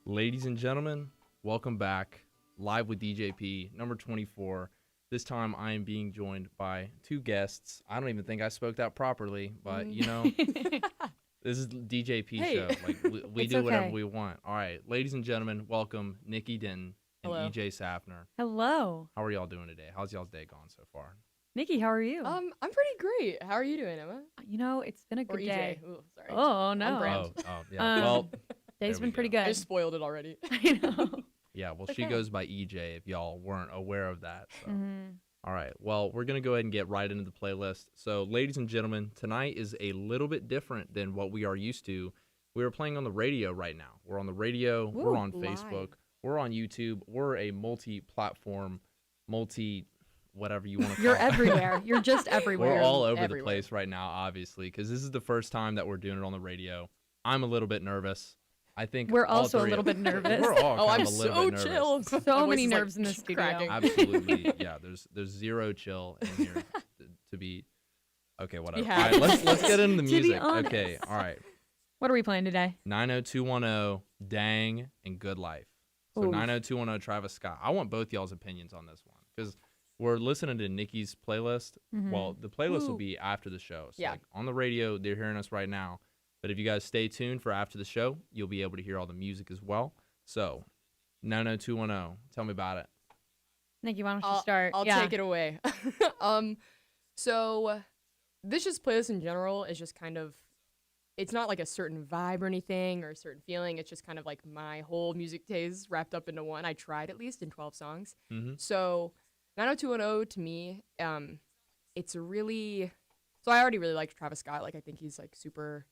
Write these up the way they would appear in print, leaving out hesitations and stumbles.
Ladies and gentlemen, welcome back. Live with DJP, number 24. This time I am being joined by two guests. I don't even think I spoke that properly, but this is DJP Hey. show. Like we It's do whatever okay. we want. All right, ladies and gentlemen, welcome Nikki Denton and Hello. EJ Safner. Hello. How are y'all doing today? How's y'all's day gone so far? Nikki, how are you? I'm pretty great. How are you doing, Emma? It's been a Or good EJ? day. Ooh, sorry. Oh, no. brand. Oh, yeah. Well, Day's there been we pretty go. I good. just spoiled it already. I know. yeah. Well, It's she okay. goes by EJ. If y'all weren't aware of that. So. Mhm. All right. Well, we're going to go ahead and get right into the playlist. So, ladies and gentlemen, tonight is a little bit different than what we are used to. We are playing on the radio right now. We're on the radio. We're Woo, on live. Facebook. We're on YouTube. We're a multi-platform, whatever you want to call You're it. everywhere. You're just everywhere. We're all over the Everywhere. place right now, obviously, because this is the first time that we're doing it on the radio. I'm a little bit nervous. I think We're all also a three little of- bit nervous. We're all Oh, kind I'm of a little so bit nervous. chill. So My voice many is, like, nerves in the studio. cracking. Absolutely, yeah. There's zero chill in here to be. Okay, whatever. Yeah. All right, let's get into the To be music. honest. Okay, all right. What are we playing today? 90210, Dang, and Good Life. So Oof. 90210, Travis Scott. I want both y'all's opinions on this one because we're listening to Nikki's playlist. Mhm. Well, the playlist will Ooh. be after the show. So Yeah. like on the radio, they're hearing us right now. But if you guys stay tuned for after the show, you'll be able to hear all the music as well. So 90210, tell me about it. Nikki, why don't you I'll, start? I'll Yeah. take it away. So this just playlist in general is just kind of, it's not like a certain vibe or anything or a certain feeling. It's just kind of like my whole music taste wrapped up into one. I tried at least in 12 songs. Mm-hmm. So 90210 to me, it's really, so I already really liked Travis Scott. Like I think he's like super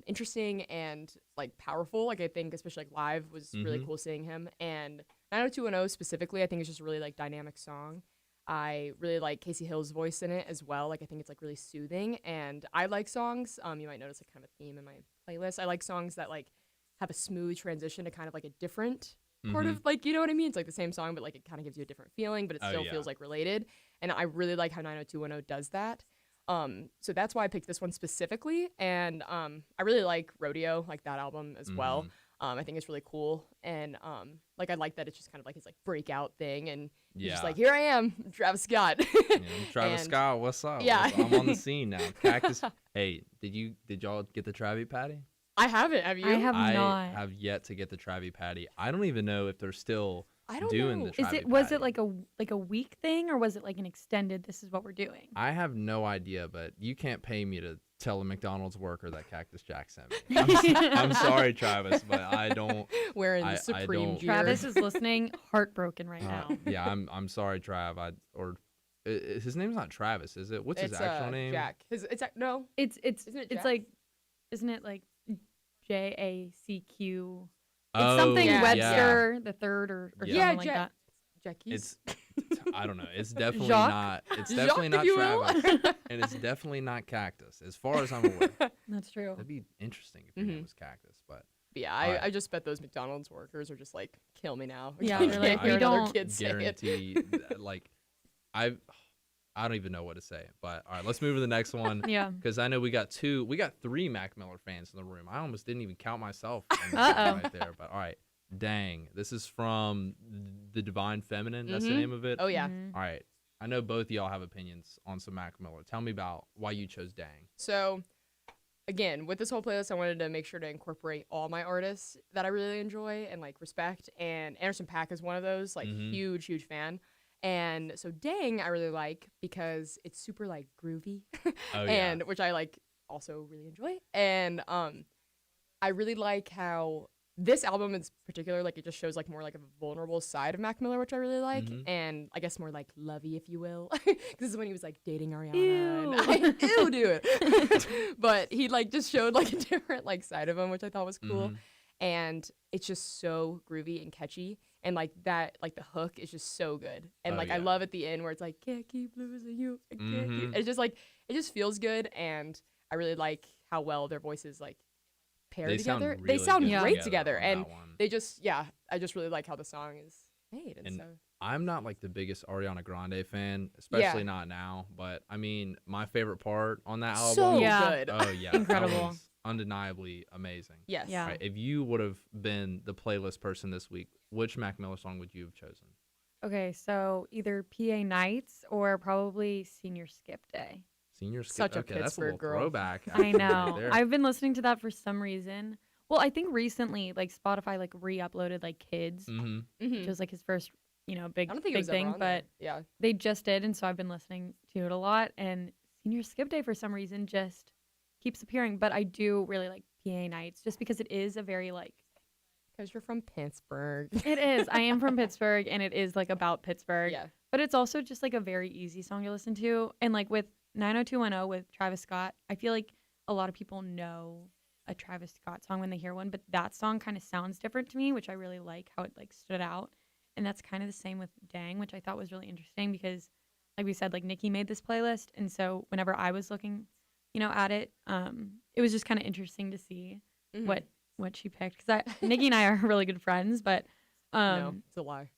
interesting and like powerful. Like I think especially like live was really Mhm. cool seeing him. And 90210 specifically, I think it's just a really like dynamic song. I really like Casey Hill's voice in it as well. Like I think it's like really soothing. And I like songs. You might notice like kind of a theme in my playlist. I like songs that like have a smooth transition to kind of like a different part Mhm. of like, you know what I mean? It's like the same song, but like it kind of gives you a different feeling, but it Oh, still yeah. feels like related. And I really like how 90210 does that. So that's why I picked this one specifically. And I really like Rodeo, like that album as well. Mhm. I think it's really cool. And like I like that it's just kind of like his like breakout thing. And he's Yeah. just like, here I am, Travis Scott. Yeah, Travis And- Scott, what's up? Yeah. I'm on the scene now. Cactus. Hey, did y'all get the Travi Patty? I haven't. Have you? I have I not. have yet to get the Travi Patty. I don't even know if they're still I don't doing know. the Is Travi it was Patty. it like a week thing or was it like an extended this is what we're doing? I have no idea, but you can't pay me to tell a McDonald's worker that Cactus Jack sent me. I'm sorry, Travis, but I don't. Wearing I the Supreme don't- gear. Travis is listening heartbroken right now. Yeah, I'm sorry, Trav. His name's not Travis, is it? What's it's his actual name? Jack. No. It's Isn't it it's Jack? like isn't it like JACQ? It's Oh, something yeah. Webster the third or Yeah. something like Jack- that. Jackies. It's I don't know. It's definitely Jacques? not. It's Jacques, definitely if not you will. Travis, and it's definitely not Cactus, as far as I'm aware. That's true. That'd be interesting if your name Mhm. was Cactus, but Yeah, Alright. I just bet those McDonald's workers are just like, kill me now. Yeah, I they're can't like, hear we another don't kid say it. guarantee. Like, I don't even know what to say. But all right, let's move to the next one. Yeah. Because I know we got three Mac Miller fans in the room. I almost didn't even count myself Uh-oh. right there. But all right, Dang. This is from The Divine Feminine. That's the Mhm. name of it. Oh, yeah. Mhm. All right. I know both of y'all have opinions on some Mac Miller. Tell me about why you chose Dang. So, again, with this whole playlist, I wanted to make sure to incorporate all my artists that I really enjoy and like respect. And Anderson .Paak is one of those, like Mhm. huge fan. And so Dang, I really like because it's super like groovy, Oh, and which I like also really enjoy. And I really like how this album in particular, like it just shows like more like a vulnerable side of Mac Miller, which I really like, Mhm. and I guess more like lovey, if you will. This is when he was like dating Ariana. Ew. And ew, do it. But he like just showed like a different like side of him, which I thought was cool. Mhm. And it's just so groovy and catchy, and like that, like the hook is just so good. And Oh, like I yeah. love at the end where it's like can't keep losing you. I can't keep-" Mhm. It's just like it just feels good, and I really like how well their voices like pair They sound together. really they sound good great together, on and that one. they just I just really like how the song is made, and And so I'm not like the biggest Ariana Grande fan, especially not now. But I mean, my favorite part on that album. So Yeah. good. Oh yeah, Incredible. That was undeniably amazing. Yes. Yeah. Right, if you would have been the playlist person this week, which Mac Miller song would you have chosen? Okay, so either PA Nights or probably Senior Skip Day. Senior Skip. Such a Okay, that's a Pittsburgh little girl. throwback. I actually, right know. there. I've been listening to that for some reason. Well, I think recently, like Spotify, like re-uploaded like Kids, Mhm. which was like his first, big I don't think it big was thing. ever on But there. Yeah. they just did, and so I've been listening to it a lot. And Senior Skip Day for some reason just keeps appearing. But I do really like PA Nights just because it is a very like Because you're from Pittsburgh. it is. I am from Pittsburgh, and it is like about Pittsburgh. Yeah. But it's also just like a very easy song to listen to. And like with 90210 with Travis Scott, I feel like a lot of people know a Travis Scott song when they hear one, but that song kind of sounds different to me, which I really like how it like stood out. And that's kind of the same with Dang, which I thought was really interesting because like we said, like Nikki made this playlist. And so whenever I was looking, at it, it was just kind of interesting to see Mhm. what she picked. Because Nikki and I are really good friends, but No, it's a lie.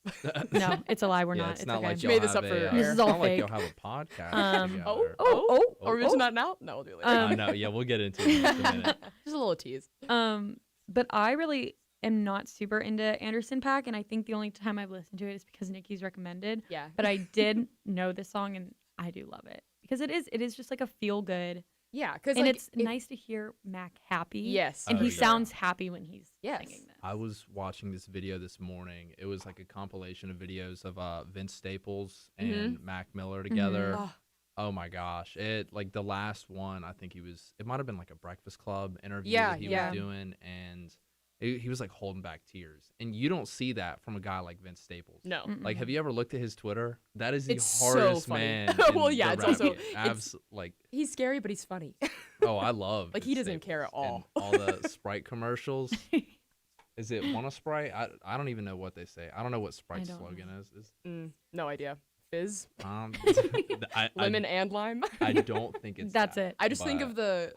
no, it's a lie. We're Yeah, not. it's It's not okay. like She y'all made this have up for a, air. This is it's all not like fake. y'all have a podcast together. Are we oh. mention that now? No, we'll do it later. Um, No, yeah, we'll get into it in just a minute. Just a little tease. But I really am not super into Anderson .Paak, and I think the only time I've listened to it is because Nikki's recommended. Yeah. But I did know this song, and I do love it because it is just like a feel good, Yeah, because and it's nice to hear Mac happy. Yes. and Oh, he yeah. sounds happy when he's Yes. singing this. I was watching this video this morning. It was like a compilation of videos of Vince Staples and Mac Miller together. Oh, Oh my gosh. It like the last one, I think it might have been like a Breakfast Club interview Yeah, that he yeah. was doing, and he was like holding back tears. And you don't see that from a guy like Vince Staples. no. Like, have you ever looked at his Twitter? That is the It's so hardest funny. man. Well, in yeah, the it's rap also- game. Like, He's scary, but he's funny. oh, I love Like, Vince he doesn't care at Staples all. and all the Sprite commercials. Is it one a Sprite? I don't even know what they say. I don't know what Sprite's don't slogan is. No idea. Fizz, Lemon. lemon, and lime. I don't think it's That's that, it. I just think but- of the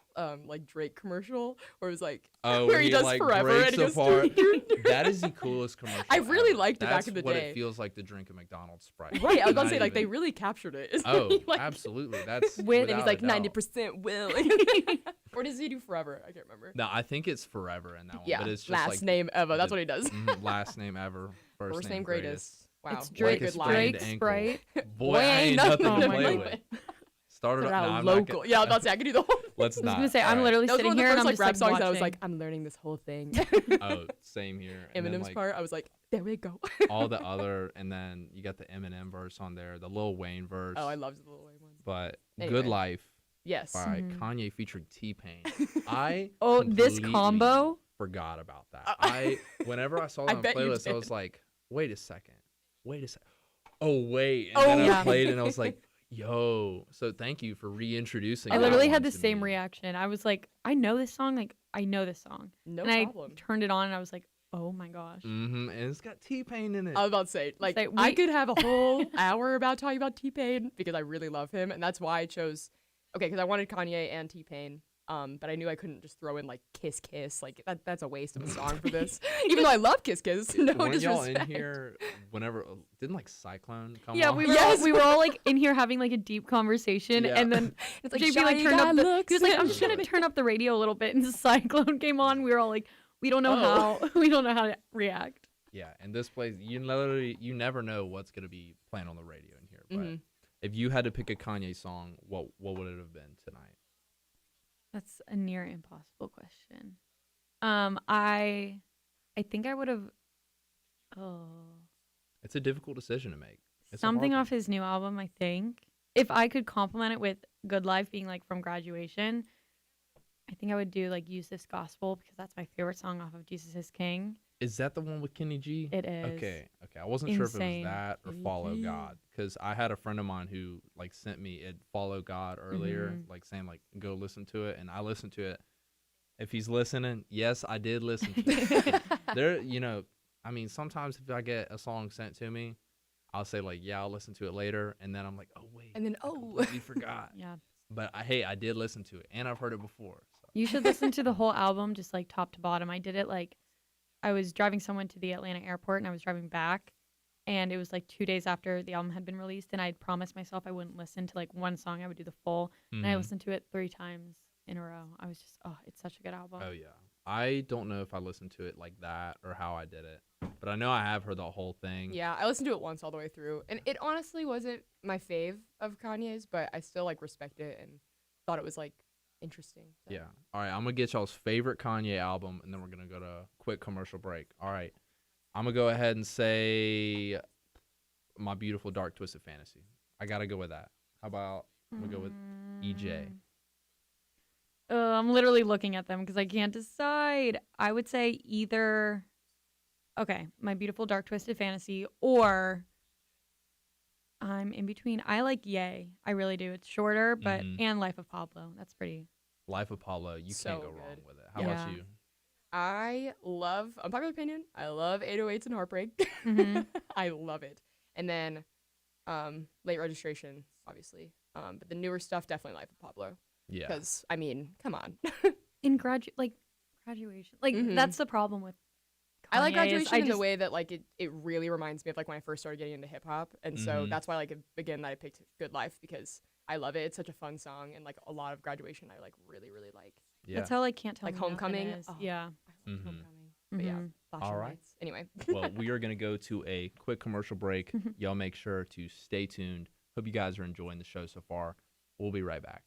like Drake commercial where it was like Oh, where he does like forever breaks and he goes apart. doo, doo, doo. That is the coolest commercial. I really ever. liked it back That's in the what day. it feels like to drink a McDonald's Sprite. Right, I was about to Not say like they even- really captured it. Oh, Like, absolutely. That's with and he's without like a doubt. 90% will. Or does he do forever? I can't remember. No, I think it's forever in that one. Yeah, but it's just last like name ever. That's the- what he does. Last name ever. First, name greatest. Wow, It's what a Drake, good Like a line. sprained Drake ankle. Sprite. Boy, I ain't nothing nothing to to play play with. Started They're up. out No, I'm local. not gonna, Yeah, I was about to say I could do the whole. let's I was not. gonna say I'm Alright. literally That was sitting one of the here and first I'm like just rap like songs watching. that I was like, I'm learning this whole thing. Oh, same here. And then, Eminem's like, part, I was like, there we go. all the other, and then you got the Eminem verse on there, the Lil Wayne verse. Oh, I loved the Lil Wayne one. But Anyway. Good Life Yes. by Mhm. Kanye featuring T-Pain. I Oh, this completely combo? forgot about that. Whenever I saw I that on bet you playlist, I did. was like, wait a second. Oh wait. And Oh, then I yeah. played and I was like, yo. So thank you for reintroducing I that literally one had the to same me. reaction. I was like, I know this song. Like, I know this song. No and problem. I turned it on and I was like, oh my gosh. Mm-hmm. And it's got T-Pain in it. I was about to say, like, like, I we- could have a whole hour about talking about T-Pain because I really love him, and that's why I chose. Okay, because I wanted Kanye and T-Pain, but I knew I couldn't just throw in like Kiss Kiss. Like that's a waste of a song for this. Even though I love Kiss Kiss, no Weren't y'all in disrespect. here whenever didn't like Cyclone come Yeah, on? we were Yes. all, we were all like in here having like a deep conversation, Yeah. and then It's like, JP like "Shy turned guy up the. looks He was like, "I'm at just gonna turn up the radio a little bit," and the Cyclone came on. We were all like, "We don't know Oh. how. We don't know how to react." Yeah, and this place, you never know what's gonna be playing on the radio in here. But Mhm. if you had to pick a Kanye song, what would it have been tonight? That's a near impossible question. I think I would have. Oh, It's a difficult decision to make. It's a something hard off his new album. I think if I could compliment it with "Good Life" being like from Graduation, I think I would do like "Use This Gospel" because that's my favorite song off of "Jesus Is King." Is that the one with Kenny G? It is. Okay. I wasn't sure if it was Insane. that or Kenny Follow G. God, because I had a friend of mine who like sent me it Follow God earlier, Mhm. like saying like go listen to it, and I listened to it. If he's listening, yes, I did listen to it. There, I mean, sometimes if I get a song sent to me, I'll say like, yeah, I'll listen to it later, and then I'm like, oh wait, And then, I oh. completely forgot. Yeah, But I did listen to it, and I've heard it before. So. you should listen to the whole album, just like top to bottom. I did it like I was driving someone to the Atlanta airport, and I was driving back, and it was like 2 days after the album had been released, and I had promised myself I wouldn't listen to like one song, I would do the full, and I Mhm. listened to it 3 times in a row. I was just, oh, it's such a good album. Oh yeah. I don't know if I listened to it like that or how I did it, but I know I have heard the whole thing. Yeah, I listened to it once all the way through, and it honestly wasn't my fave of Kanye's, but I still like respect it and thought it was like interesting. So. Yeah. All right, I'm gonna get y'all's favorite Kanye album, and then we're gonna go to a quick commercial break. All right, I'm gonna go ahead and say My Beautiful Dark Twisted Fantasy. I gotta go with that. How about I'm gonna go with EJ. I'm literally looking at them because I can't decide. I would say either, okay, My Beautiful Dark Twisted Fantasy, or I'm in between. I like Yay. I really do. It's shorter, but and Life of Pablo. That's pretty. Life of Pablo. You So can't go wrong good. with it. How Yeah. about you? I love, unpopular opinion, I love 808s and Heartbreak. Mhm. I love it. And then Late Registration, obviously. But the newer stuff, definitely Life of Pablo. Yeah. Because, I mean, come on. In graduation, like Mhm. that's the problem with. I like Kanye is Graduation in the way that, like, it really reminds me of, like, when I first started getting into hip-hop. And so Mhm. that's why, like, again, that I picked Good Life, because I love it. It's such a fun song. And, like, a lot of Graduation I, like, really, really like. Yeah. That's how like Can't Tell Like Me Nothing Homecoming. is. Oh. Yeah. I love Mhm. Homecoming. But yeah, Mhm. Flashing All right. Lights. Anyway. Well, we are going to go to a quick commercial break. Y'all make sure to stay tuned. Hope you guys are enjoying the show so far. We'll be right back.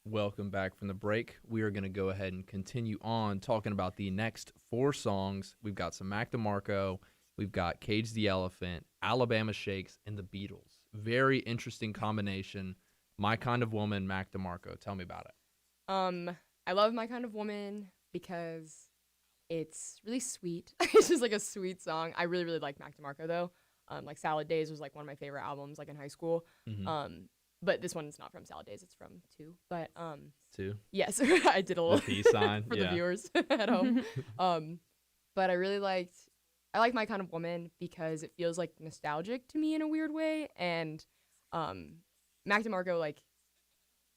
Welcome back from the break. We are going to go ahead and continue on talking about the next 4 songs. We've got some Mac DeMarco, we've got Cage the Elephant, Alabama Shakes, and the Beatles. Very interesting combination. My Kind of Woman, Mac DeMarco. Tell me about it. I love My Kind of Woman because it's really sweet. It's just like a sweet song. I really, really like Mac DeMarco though. Like Salad Days was like one of my favorite albums like in high school. Mhm. But this one's not from Salad Days, it's from 2. But 2. yes, I did a little peace sign, for yeah. the viewers at home. But I like My Kind of Woman because it feels like nostalgic to me in a weird way, and Mac DeMarco like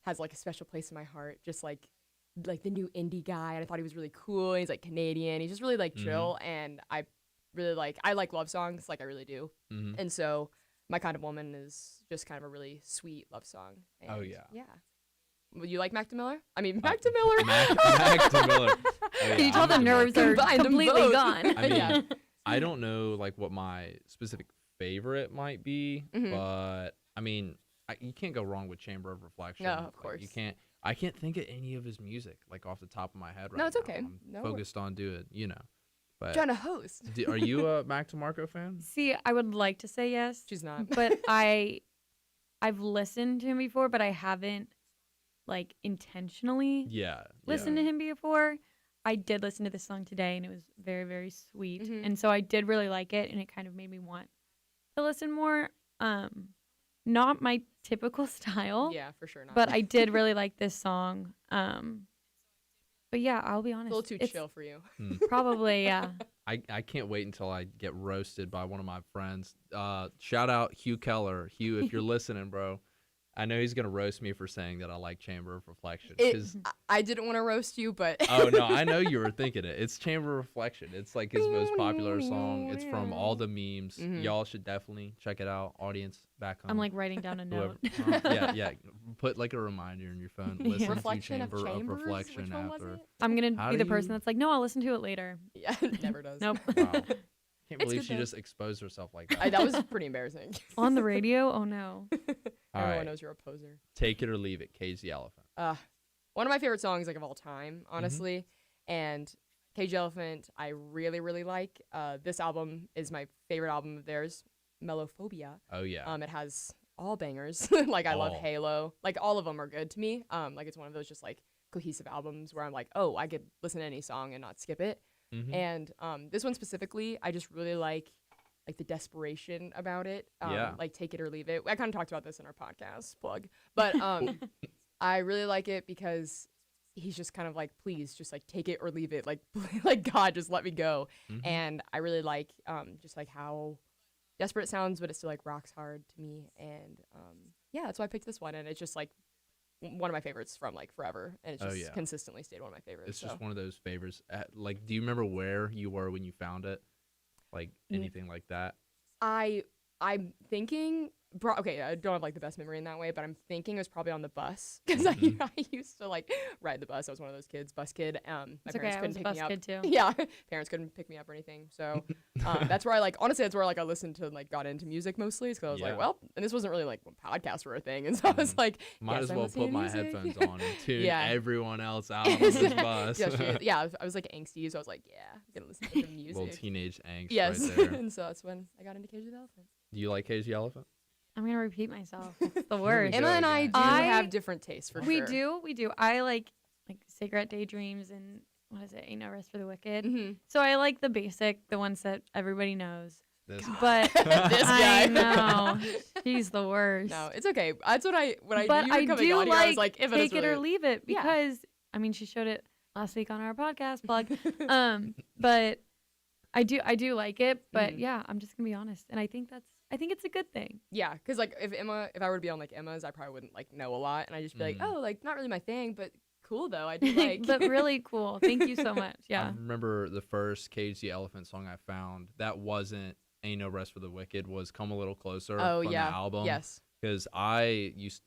has like a special place in my heart, just like the new indie guy, and I thought he was really cool, and he's like Canadian, he's just really like chill, and I like love songs, like I really do. And so My Kind of Woman is just kind of a really sweet love song. And Oh, yeah. Yeah. Would you like Mac DeMiller? I mean, Mac DeMiller. Mac DeMiller. Oh, yeah, Can you tell I'm the a nerves are Combine them completely both. gone? I mean, Yeah. I don't know like what my specific favorite might be, but I mean, you can't go wrong with Chamber of Reflection. No, of Like, course. you can't. I can't think of any of his music like off the top of my head right No, it's now. okay. I'm No. focused on doing, But Trying to host. are you a Mac DeMarco fan? See, I would like to say yes, She's not. but I've listened to him before, but I haven't like intentionally Yeah. listened to him before. I did listen to this song today, and it was very, very sweet, Mhm. and so I did really like it, and it kind of made me want to listen more. Not my typical style, Yeah, for sure not. but I did really like this song. But yeah, I'll be a honest, little too it's chill for you. probably yeah. I can't wait until I get roasted by one of my friends. Shout out Hugh Keller. Hugh, if you're listening, bro, I know he's gonna roast me for saying that I like Chamber of Reflection. I didn't want to roast you, but Oh no, I know you were thinking it. It's Chamber of Reflection. It's like his most popular song. It's from all the memes. Mhm. Y'all should definitely check it out. Audience back home. I'm like writing down a whoever. note. Yeah. Put like a reminder in your phone. Listen Reflection to of Chamber of Chambers? Reflection Which one was after. it? I'm gonna How be do the person you- that's like, no, I'll listen to it later. Yeah, it never does. Nope. Wow. Can't It's believe good she though. just exposed herself like that. That was pretty embarrassing. On the radio? Oh no. All Everyone right. knows you're a poser. Take it or leave it. Cage the Elephant. One of my favorite songs like of all time, Mm-hmm. honestly. And Cage the Elephant, I really, really like. This album is my favorite album of theirs, Mellophobia. Oh yeah. It has all bangers. Like I love All. Halo. Like all of them are good to me. Like it's one of those just like cohesive albums where I'm like, oh, I could listen to any song and not skip it. Mhm. And this one specifically, I just really like the desperation about it. Yeah. Like take it or leave it. I kind of talked about this in our podcast plug, but I really like it because he's just kind of like, please, just like take it or leave it. Like, like God, just let me go. Mhm. And I really like just like how desperate it sounds, but it still like rocks hard to me. And yeah, that's why I picked this one. And it's just like one of my favorites from like forever. And it's Oh, just yeah. consistently stayed one of my favorites. It's so. just one of those favors. Like, do you remember where you were when you found it? Like anything like that? I'm thinking. Okay, I don't have like the best memory in that way, but I'm thinking it was probably on the bus because Mhm. I used to like ride the bus. I was one of those kids, bus kid. My It's okay, parents I couldn't was a pick bus me up. kid too. Yeah, parents couldn't pick me up or anything. So that's where I like honestly that's where like I listened to and like got into music mostly because I was Yeah. like, well, and this wasn't really like when podcasts were a thing, and so I was like, Might yes, as I'm well listening put to my music. headphones on and tune Yeah. everyone else out on this bus. yeah, I was like angsty, so I was like, yeah, I'm gonna listen to the music. Little teenage angst yes, right there. and so that's when I got into Cage the Elephant. Do you like Cage the Elephant? I'm gonna repeat myself. It's the Here we worst. go Emma and I again. do I- have different tastes for We sure. do. I like Cigarette Daydreams and what is it? Ain't No Rest for the Wicked. Mm-hmm. So I like the basic, the ones that everybody knows. This But This guy. I know he's the worst. No, it's okay. That's what when I But knew you I were coming do on here, I was like, if take it it or really... leave it Yeah. because I mean she showed it last week on our podcast plug. But I do like it. But Mhm. yeah, I'm just gonna be honest, and I think it's a good thing. Yeah, because like if I were to be on like Emma's, I probably wouldn't like know a lot, and I'd just be like, Mm. oh, like not really my thing, but cool though. I do like. But really cool. Thank you so much. I Yeah. remember the first Cage the Elephant song I found that wasn't Ain't No Rest for the Wicked was Come a Little Closer oh from yeah, the album. yes. Because I used,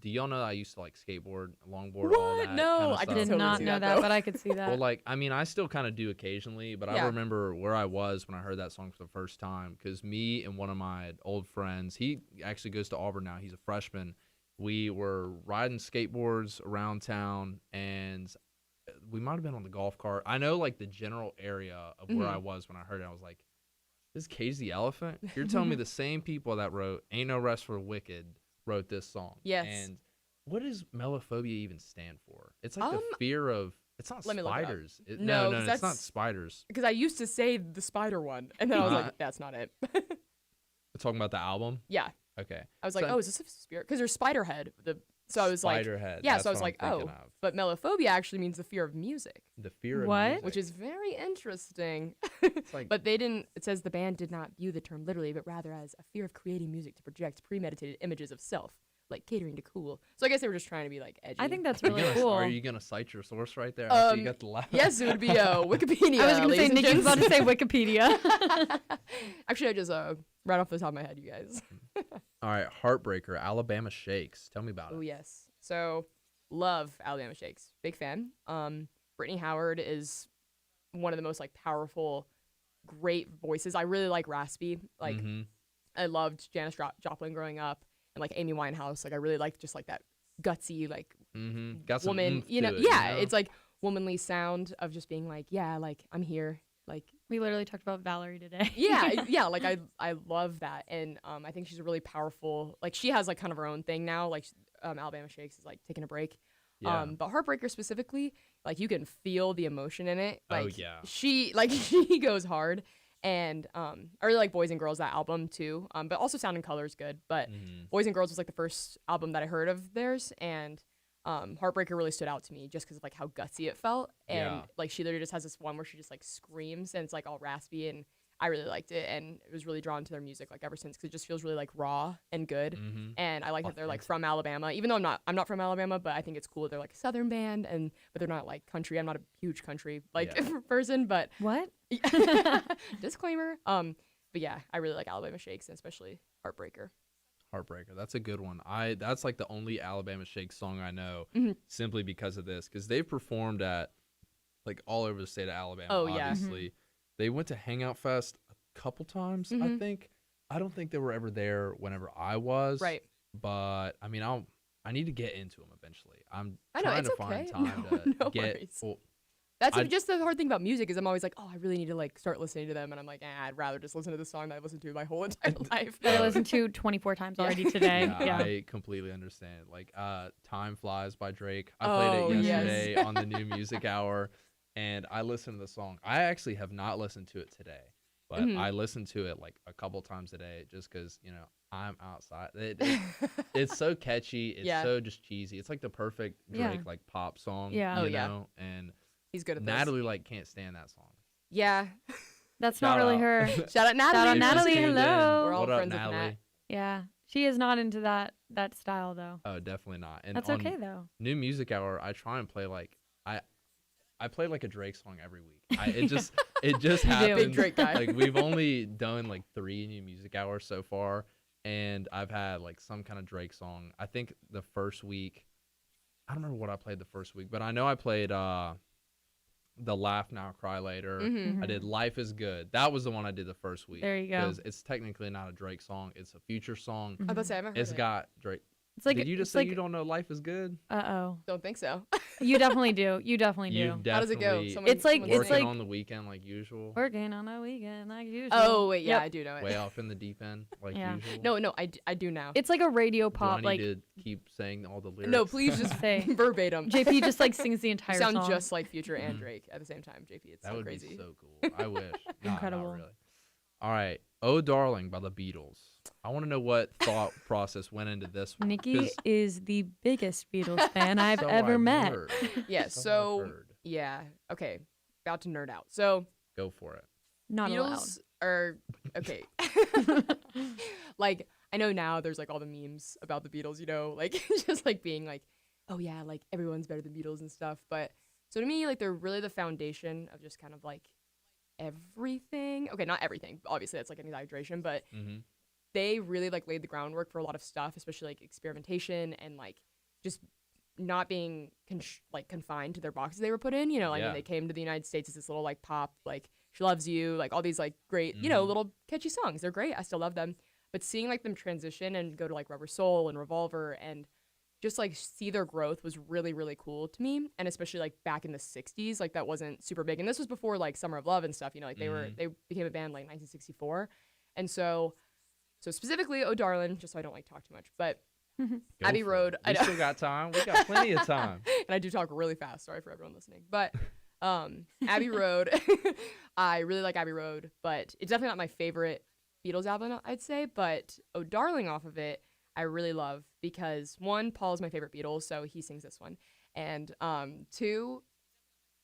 do y'all know I used to like skateboard, longboard, all What? that No, kind of I stuff. could Did totally not see know that, that, though. but I could see that. Well, like, I mean, I still kind of do occasionally, but I Yeah. remember where I was when I heard that song for the first time because me and one of my old friends, he actually goes to Auburn now. He's a freshman. We were riding skateboards around town, and we might have been on the golf cart. I know, like, the general area of where I was when I heard it. I was like, this is Cage the Elephant? You're telling me the same people that wrote Ain't No Rest for the Wicked wrote this song. Yes. And what does mellophobia even stand for? It's like the Um, fear of, it's not let me look it up. spiders. No, No, 'cause it's not that's- spiders. Because I used to say the spider one, and then I was like, that's not it. We're talking about the album? Yeah, Okay. I was like, So- oh, is this a spirit? Because there's Spiderhead. So I was like, Spiderhead. yeah. That's So I was what like, I'm oh, thinking of. but mellophobia actually means the fear of music, The fear of What? music. which is very interesting. It's like, But they didn't. It says the band did not view the term literally, but rather as a fear of creating music to project premeditated images of self, like catering to cool. So I guess they were just trying to be like edgy. I think that's are you really gonna- cool. Are you going to cite your source right there after you Um, got the laugh? Yes, it would be Wikipedia. I was gonna say ladies and Nikki's about to gents. say Wikipedia. Actually, I just right off the top of my head, you guys. All right. Heartbreaker. Alabama Shakes. Tell me about Oh it. yes. So love Alabama Shakes. Big fan. Brittany Howard is one of the most like powerful, great voices. I really like raspy. Like Mhm. I loved Janis Joplin growing up, and like Amy Winehouse. Like I really liked just like that gutsy like Got some woman. oomph You know, to it, yeah. It's like womanly sound of just being like, yeah, like I'm here. Like We literally talked about Valerie today. Yeah, like I love that, and I think she's a really powerful. Like she has like kind of her own thing now. Like Alabama Shakes is like taking a break. Yeah. But Heartbreaker specifically, like you can feel the emotion in it. Like Oh, yeah. she goes hard, and I really like Boys and Girls, that album too. But also Sound and Color is good. But Boys and Girls was like the first album that I heard of theirs, and Heartbreaker really stood out to me just because of like how gutsy it felt, and Yeah. like she literally just has this one where she just like screams and it's like all raspy, and I really liked it, and it was really drawn to their music like ever since because it just feels really like raw and good, and I like that they're like from Alabama, even though I'm not from Alabama, but I think it's cool they're like a Southern band, and but they're not like country. I'm not a huge country like Yeah. person, but What? disclaimer. But yeah, I really like Alabama Shakes and especially Heartbreaker. Heartbreaker. That's a good one. That's like the only Alabama Shakes song I know, Mhm. simply because of this, because they've performed at like all over the state of Alabama. Oh, yeah. Obviously, they went to Hangout Fest a couple times. I Mhm. think. I don't think they were ever there whenever I was. Right. But I mean, I need to get into them eventually. I'm I know, trying it's to find okay. time No- to no get. worries. Well, That's I- just the hard thing about music is I'm always like, oh, I really need to like start listening to them, and I'm like, I'd rather just listen to the song that I've listened to my whole entire life. That I listened to 24 times Yeah. already today. Yeah, Yeah. I completely understand. Like, Time Flies by Drake. I played Oh, it yes. yesterday on the New Music Hour, and I listened to the song. I actually have not listened to it today, but Mhm. I listened to it like a couple times a day just because, I'm outside. It's so catchy. It's Yeah. so just cheesy. It's like the perfect Yeah. Drake like pop song. Yeah. Oh, you yeah. know? And He's good at this. Natalie like can't stand that song. Yeah. That's Shout not really out. her. Shout out Natalie. out If you're Natalie, tuned in, hello. We're all what up, friends with Nat. Natalie? Yeah. She is not into that style though. Oh, definitely not. And That's on okay though. New Music Hour, I try and play like I play like a Drake song every week. It just You do. happens. Big Drake guy. Like we've only done like 3 New Music Hours so far, and I've had like some kind of Drake song. I think the first week, I don't remember what I played the first week, but I know I played the Laugh Now Cry Later. Mhm. I did Life Is Good. That was the one I did the first week. There you go. Because it's technically not a Drake song. It's a Future song. I was about to say I haven't heard It's it. got Drake. It's like Did you just it's say like, you don't know Life Is Good? Uh-oh. Don't think so. You definitely do. You definitely do. You How does it go? definitely It's like- someone it's sing. working like- on the weekend like usual. Working on a weekend like usual. Oh wait, yeah, Yep. I do know it. Way off in the deep end like Yeah. usual. No, I do now. It's like a radio Do I pop need like to keep saying all the lyrics? No, please just Say. verbatim. JP just like sings the You entire sound song. just like Future and Mhm. Drake at the same time, JP. It's That so would crazy. be so cool. I wish. Nah, Incredible. Not really. All right. Oh Darling by the Beatles. I want to know what thought process went into this one. Nikki 'cause is the biggest Beatles fan I've so ever I've met. heard. Yeah, So I've so heard. yeah, okay. About to nerd out. So Go for it. Not Beatles are okay. Like I know now there's like all the memes about the Beatles, like just like being like, oh yeah, like everyone's better than Beatles and stuff. But so to me, like they're really the foundation of just kind of like everything. Okay, not everything. Obviously, that's like an exaggeration, but Mm-hmm. they really like laid the groundwork for a lot of stuff, especially like experimentation and like just not being confined to their boxes they were put in. I Yeah. mean, they came to the United States as this little like pop, like She Loves You, like all these like great, Mhm. little catchy songs. They're great. I still love them. But seeing like them transition and go to like Rubber Soul and Revolver and just like see their growth was really, really cool to me. And especially like back in the 60s, like that wasn't super big. And this was before like Summer of Love and stuff, like they became a band like 1964. And so specifically, Oh Darlin', just so I don't like talk too much, but Go Abbey for Road, It. I We know. still got time. We got plenty of time. and I do talk really fast. Sorry for everyone listening. But Abbey Road, I really like Abbey Road, but it's definitely not my favorite Beatles album, I'd say. But Oh Darling off of it, I really love because one, Paul is my favorite Beatles, so he sings this one. And two,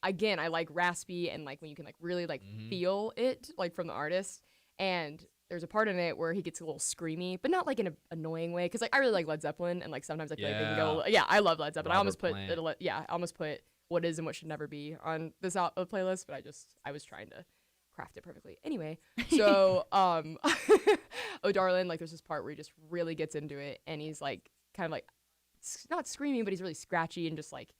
again, I like raspy and like when you can like really like Mhm. feel it like from the artist. And there's a part in it where he gets a little screamy, but not like in an annoying way. Cause like I really like Led Zeppelin, and like sometimes I feel like they can go. Yeah, I love Led Zeppelin. I almost Robert put Plant. I almost put What Is and What Should Never Be on this playlist, but I was trying to craft it perfectly. Anyway, so Oh Darling, like there's this part where he just really gets into it, and he's like kind of like not screaming, but he's really scratchy and just like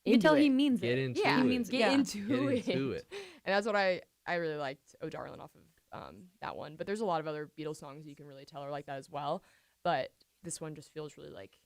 You can tell into he it. means Get it. into Yeah, it. He means get yeah. into Get it. into it. And that's what I really liked Oh Darling off of that one. But there's a lot of other Beatles songs you can really tell are like that as well. But this one just feels really like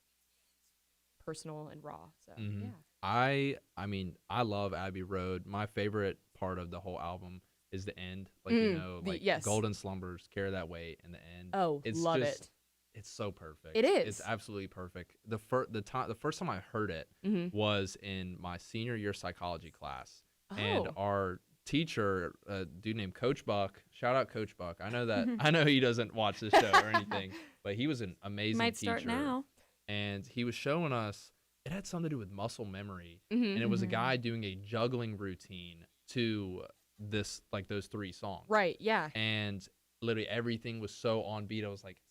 personal and raw. So Mhm. yeah. I mean, I love Abbey Road. My favorite part of the whole album is the end. Like you know, like yes. Golden Slumbers, Carry That Weight, and the end. Oh, It's love just, it. It's so perfect. It is. It's absolutely perfect. The first time I heard it was in my senior year psychology class, and Oh. our teacher, a dude named Coach Buck. Shout out Coach Buck. I know that I know he doesn't watch this show or anything, but he was an amazing Might teacher. start now. And he was showing us it had something to do with muscle memory, Mm-hmm. and it was a guy doing a juggling routine to this like those 3 songs. Right. Yeah. And literally everything was so on beat. I was like,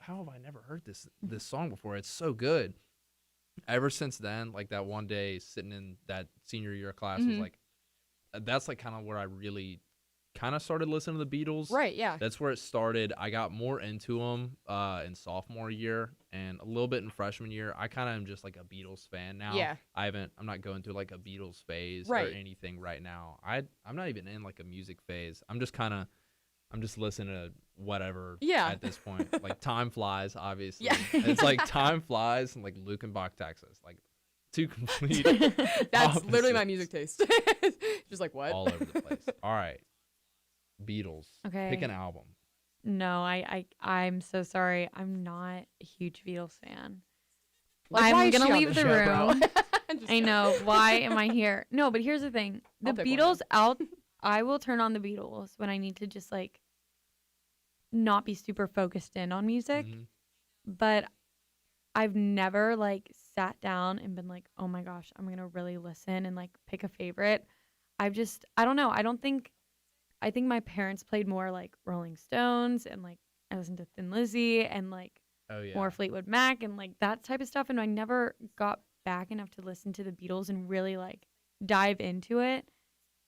how have I never heard this song before? It's so good. Ever since then, like that one day sitting in that senior year class was like, that's like kind of where I really kind of started listening to the Beatles. Right. Yeah. That's where it started. I got more into them in sophomore year and a little bit in freshman year. I kind of am just like a Beatles fan now. Yeah. I'm not going through like a Beatles phase or Right. anything right now. I'm not even in like a music phase. I'm just listening to whatever at this point. Like Time Flies, obviously. Yeah. It's like Time Flies and like Lukenbach, Texas. Like 2 complete That's literally my opposites music taste. Just like what? all over the place. All right. Beatles. Okay. Pick an album. No, I'm so sorry. I'm not a huge Beatles fan. Like, why I'm is she gonna on leave the show, bro? room. Just I kidding. know. Why am I here? No, but here's the thing. The I'll pick one Beatles out. I will turn on the Beatles when I need to just like not be super focused in on music. Mhm. But I've never like sat down and been like, oh my gosh, I'm gonna really listen and like pick a favorite. I don't know. I think my parents played more like Rolling Stones and like I listened to Thin Lizzy and like Oh yeah. more Fleetwood Mac and like that type of stuff. And I never got back enough to listen to the Beatles and really like dive into it.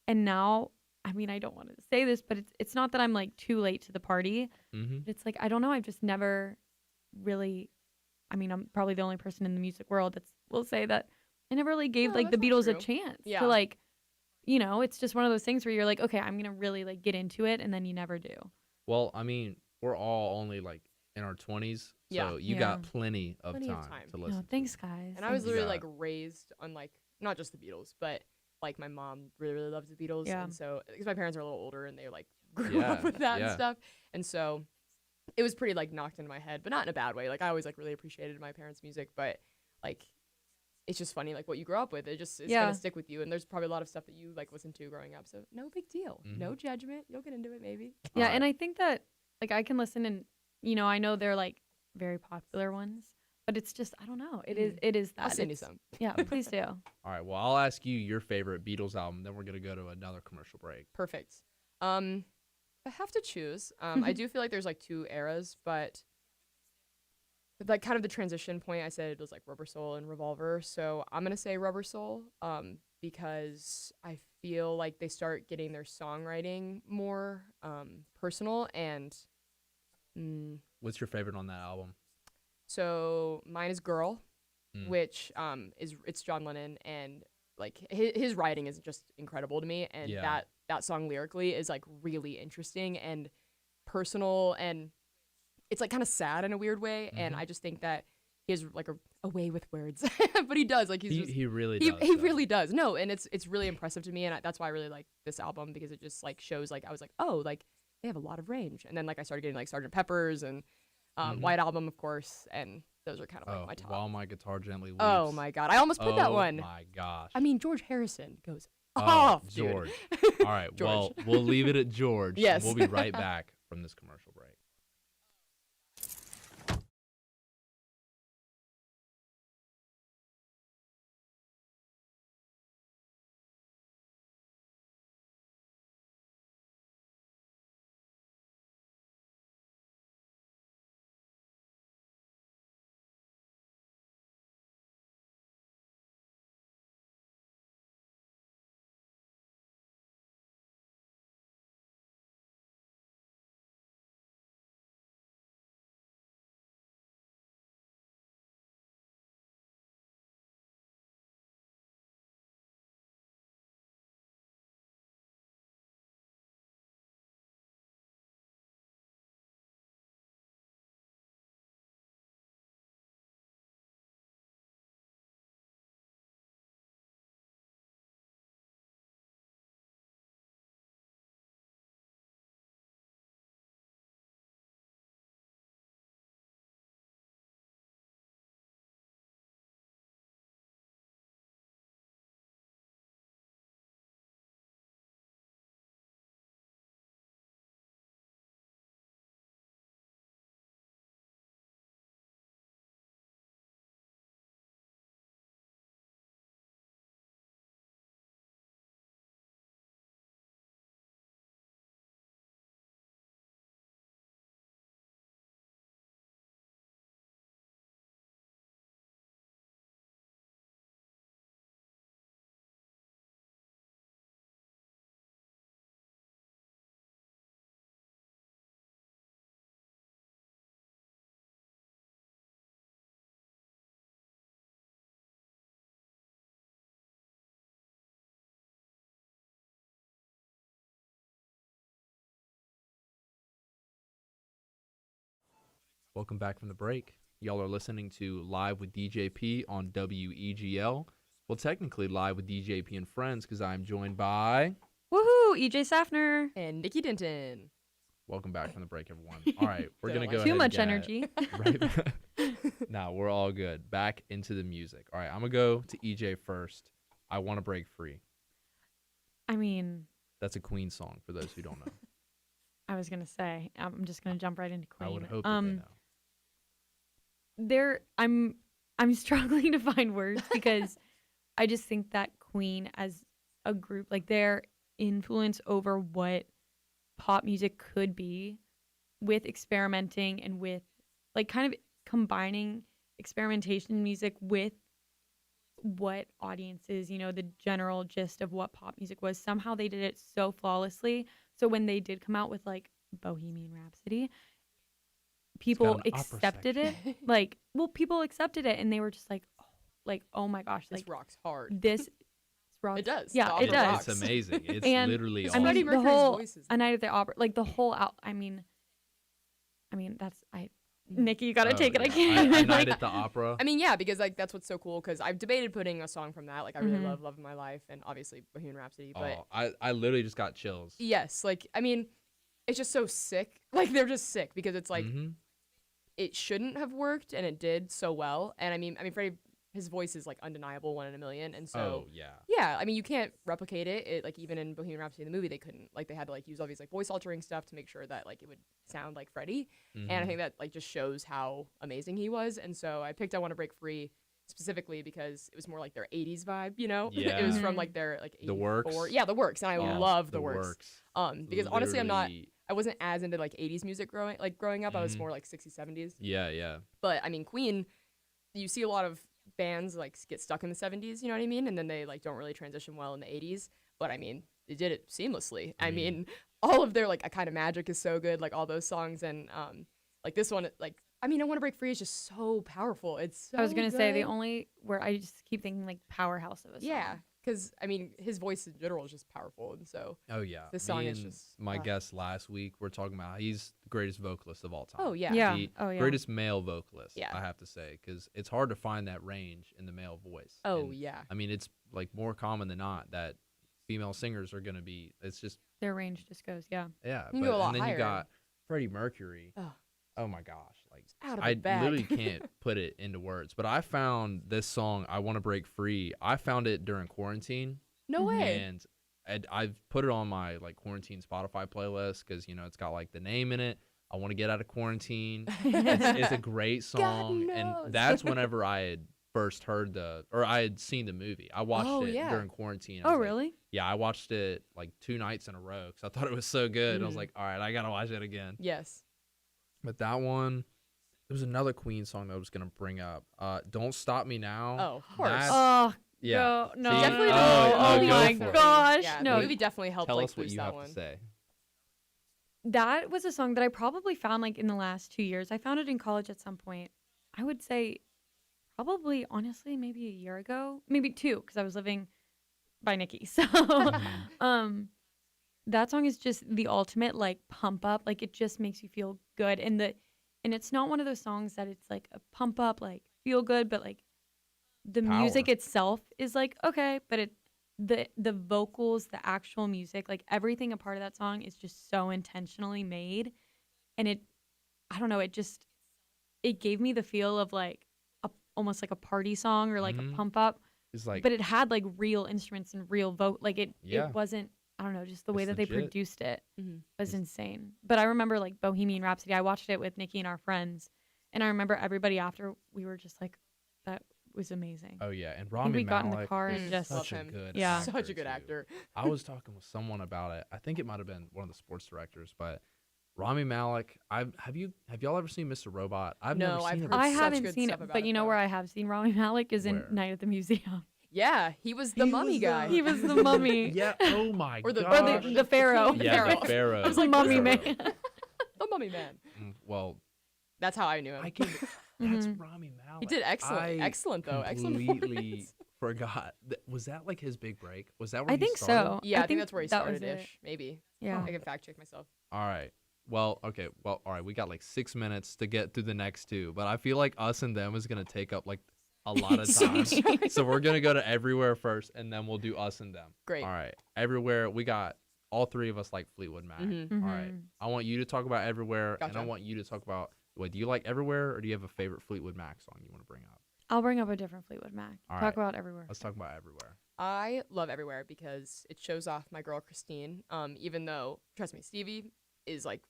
And now, I mean, I don't want to say this, but it's not that I'm like too late to the party. Mm-hmm. But it's like, I don't know. I've just never really, I mean, I'm probably the only person in the music world that will say that I never really gave No, like the that's not Beatles a true. chance Yeah. to like, you know, it's just one of those things where you're like, okay, I'm going to really like get into it. And then you never do. Well, I mean, we're all only like in our 20s, so Yeah. you Yeah. got plenty of Plenty of time time. to No, listen. thanks, guys. And I was Thanks. literally Yeah. like raised on like not just the Beatles, but like my mom really really loves the Beatles, Yeah. and so because my parents are a little older and they like grew Yeah, up with that and yeah. stuff, and so it was pretty like knocked into my head, but not in a bad way. Like I always like really appreciated my parents' music, but like it's just funny like what you grow up with. It just it's Yeah. gonna stick with you, and there's probably a lot of stuff that you like listened to growing up. So no big deal, no judgment. You'll get into it maybe. Yeah, Alright. and I think that like I can listen and you know I know they're like very popular ones, but it's just I don't know. It is that. I'll send you It's- some. Yeah, please do. All right. Well, I'll ask you your favorite Beatles album, then we're gonna go to another commercial break. Perfect. If I have to choose, I do feel like there's like 2 eras, but like kind of the transition point I said it was like Rubber Soul and Revolver. So I'm gonna say Rubber Soul, because I feel like they start getting their songwriting more personal and What's your favorite on that album? so mine is Girl, Mm. which it's John Lennon, and like his writing is just incredible to me, and Yeah. that song lyrically is like really interesting and personal, and it's like kind of sad in a weird way, and I just think that he has like a way with words, but he does like He really he does. he though. really does. No, and it's really impressive to me, and that's why I really like this album, because it just like shows like I was like, oh, like they have a lot of range, and then like I started getting like Sgt. Pepper's and White Album, of course, and those are kind of like my top. While My Guitar Gently Weeps. Oh my god, I almost put that Oh one. my gosh. I mean, George Harrison goes Oh, off, dude. George. All right. George. Well, we'll leave it at George. and Yes. We'll be right back from this commercial break. Welcome back from the break. Y'all are listening to Live with DJP on WEGL. Well, technically live with DJP and friends because I'm joined by... Woohoo! EJ Safner. And Nikki Denton. Welcome back from the break, everyone. All right, we're going to go ahead Too and much get energy. right. Nah, we're all good. Back into the music. All right, I'm going to go to EJ first. I Want to Break Free. I mean, That's a Queen song for those who don't know. I was gonna say, I'm just gonna jump right into Queen. I would hope that they know. I'm struggling to find words because I just think that Queen as a group, like their influence over what pop music could be, with experimenting and with like kind of combining experimentation music with what audiences, the general gist of what pop music was. Somehow they did it so flawlessly. So when they did come out with like Bohemian Rhapsody, people accepted it. People accepted it and they were just oh my gosh, This rocks hard. This rocks. It does. Yeah, it does. It's amazing. It's And literally I mean, Freddie awesome. the Mercury's whole voice is A Night at the Opera, like the whole I mean, Nikki, you gotta take it. I can't. A Night at the Opera. I mean, yeah, because like that's what's so cool. Because I've debated putting a song from that. Like I really Mhm. love "Love of My Life" and obviously Bohemian Rhapsody. But I literally just got chills. yes, like I mean, it's just so sick. Like they're just sick because it's like Mhm. it shouldn't have worked and it did so well. And I mean, Freddie, his voice is like undeniable, 1 in a million. And so Oh yeah. yeah, I mean, you can't replicate it. It like even in Bohemian Rhapsody the movie, they couldn't. Like they had to like use all these like voice altering stuff to make sure that like it would sound like Freddie. And I Mhm. think that like just shows how amazing he was. And so I picked "I Want to Break Free" specifically because it was more like their 80s vibe, Yeah. it was Mhm. from like their like The 84. Works? Yeah, the Works, and I Oh, love the Works. Because honestly, Literally- I wasn't as into like 80s music growing up. I was Mhm. more like 60s, 70s. Yeah, yeah. But I mean, Queen, you see a lot of bands like get stuck in the 70s, you know what I mean? And then they like don't really transition well in the 80s. But I mean, they did it seamlessly. I mean, all of their like "A Kind of Magic" is so good, like all those songs, and like this one, like I mean, "I Want to Break Free" is just so powerful. It's so I was gonna say the good. only where I just keep thinking like powerhouse of a song. Yeah, because I mean, his voice in general is just powerful, and so Oh yeah. This song Me is and just, my guest last week. We're talking about he's the greatest vocalist of all time. oh yeah, Yeah. The Oh, yeah. greatest male vocalist. Yeah. I have to say, because it's hard to find that range in the male voice. oh And, yeah. I mean, it's like more common than not that female singers are gonna be. It's just Their range just goes. Yeah. yeah. You can go a lot and then higher. you got Freddie Mercury. Oh. Oh my gosh, like Out of I the bag. literally can't put it into words. But I found this song, "I Want to Break Free." I found it during quarantine, No way. and I've put it on my like quarantine Spotify playlist because it's got like the name in it. I want to get out of quarantine. It's a great song, knows. and that's whenever I had first heard I had seen the movie. I watched Oh, it yeah. during quarantine. I Oh was like- really? yeah, I watched it like 2 nights in a row because I thought it was so good. And I was Mhm. like, all right, I gotta watch it again. Yes. But that one, there was another Queen song that I was gonna bring up. "Don't Stop Me Now." Oh, of course. That's- Oh yeah. no, no, See? Definitely no. the Oh, movie. go my for it. gosh, Yeah, no. the movie definitely helped Tell like us what boost you that have one. to say. That was a song that I probably found like in the last 2 years. I found it in college at some point. I would say probably honestly maybe a year ago, maybe 2, because I was living by Nikki. So that song is just the ultimate like pump up. Like it just makes you feel good. And it's not one of those songs that it's like a pump up, like feel good, but like the music Power. itself is like okay, but the vocals, the actual music, like everything a part of that song is just so intentionally made. And I don't know, it gave me the feel of like almost like a party song or like Mhm. a pump up, It's like but it had like real instruments and real like Yeah. it wasn't, I don't know, just the way It's that legit. they produced it Mhm. was insane. But I remember like Bohemian Rhapsody, I watched it with Nikki and our friends, and I remember everybody after we were just like, that was amazing. oh yeah, and I think Rami we got in the Malek car is and just Love such a him. good Yeah. actor, Such a good too. actor. I was talking with someone about it. I think it might have been one of the sports directors, but Rami Malek. Have y'all ever seen Mr. Robot? I've No, never seen I've it. heard I such haven't good seen stuff it, about but it, you know though. where I have seen Rami Malek is in Where? Night at the Museum. Yeah, he was the He mummy was guy. He was the mummy. Yeah. Oh my Or the- god. Or the pharaoh. yeah, Pharaoh. the Pharaoh. I was like, Mummy Pharaoh. man. The mummy man. Well, That's how I knew him. I can. That's Mhm. Rami Malek. He did excellent. I Excellent though. Excellent Completely performance. forgot. Was that like his big break? Was that where I he think started? so. Yeah, I think think that's where he that was started it. ish. Maybe. Yeah. I can fact check myself. All right. Well, okay. Well, all right. We got like 6 minutes to get through the next two, but I feel like Us and Them is gonna take up like a lot of So time. much time. So we're gonna go to Everywhere first, and then we'll do Us and Them. Great. All right. Everywhere. We got all three of us like Fleetwood Mac. Mhm. All right. I want you to talk about Everywhere, and I Gotcha. want you to talk about. Wait, do you like Everywhere, or do you have a favorite Fleetwood Mac song you want to bring up? I'll bring up a different Fleetwood Mac. All Talk right. about Everywhere. Let's talk about Everywhere. I love Everywhere because it shows off my girl Christine. Even though, trust me, Stevie is like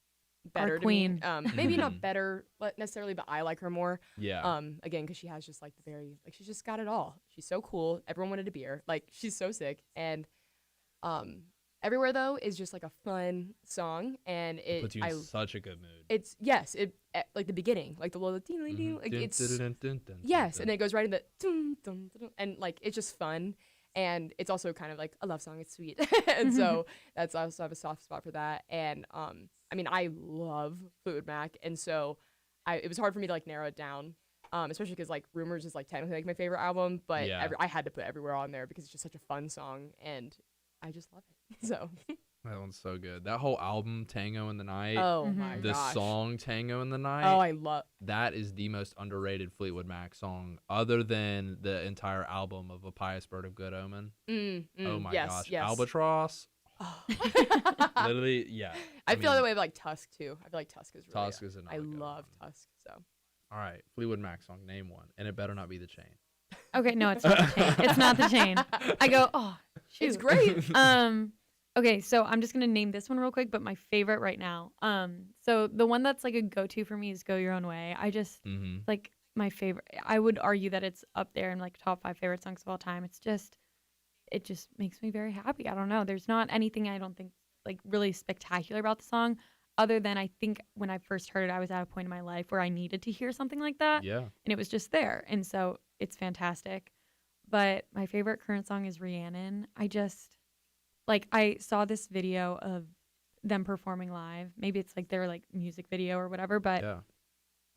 better Our to queen. me. Maybe not better necessarily, but I like her more. Yeah. Again, because she has just like the very like she's just got it all. She's so cool. Everyone wanted to be her. Like she's so sick. And Everywhere though is just like a fun song, and It puts you in such a good mood. it's yes, like the beginning, like the little ding ding, like it's yes, and it goes right in the dun, dun, dun, dun, and like it's just fun, and it's also kind of like a love song. It's sweet, and so that's also I have a soft spot for that. And I mean I love Fleetwood Mac, and so it was hard for me to like narrow it down. Especially because like Rumors is like technically like my favorite album, but Yeah. I had to put Everywhere on there because it's just such a fun song, and I just love it. So That one's so good. That whole album, Tango in the Night. oh Mhm. my The gosh, song Tango in the Night. oh I love. That is the most underrated Fleetwood Mac song, other than the entire album of A Pious Bird of Good Omen. Oh my yes, gosh, yes. Albatross. Oh. Literally, yeah. I feel mean, that way with like Tusk too. I feel like Tusk is really. Tusk is another I good love one. Tusk. So All right, Fleetwood Mac song. Name one, and it better not be The Chain. Okay, no, it's not the chain. It's not the chain. I go, oh, shoot. it's great. Okay, so I'm just gonna name this one real quick, but my favorite right now. So the one that's like a go-to for me is "Go Your Own Way." I just Mm-hmm. like my favorite. I would argue that it's up there in like top 5 favorite songs of all time. It just makes me very happy. I don't know. There's not anything I don't think like really spectacular about the song, other than I think when I first heard it, I was at a point in my life where I needed to hear something like that, Yeah. and it was just there, and so it's fantastic. But my favorite current song is Rhiannon. I saw this video of them performing live. Maybe it's like their like music video or whatever, but Yeah.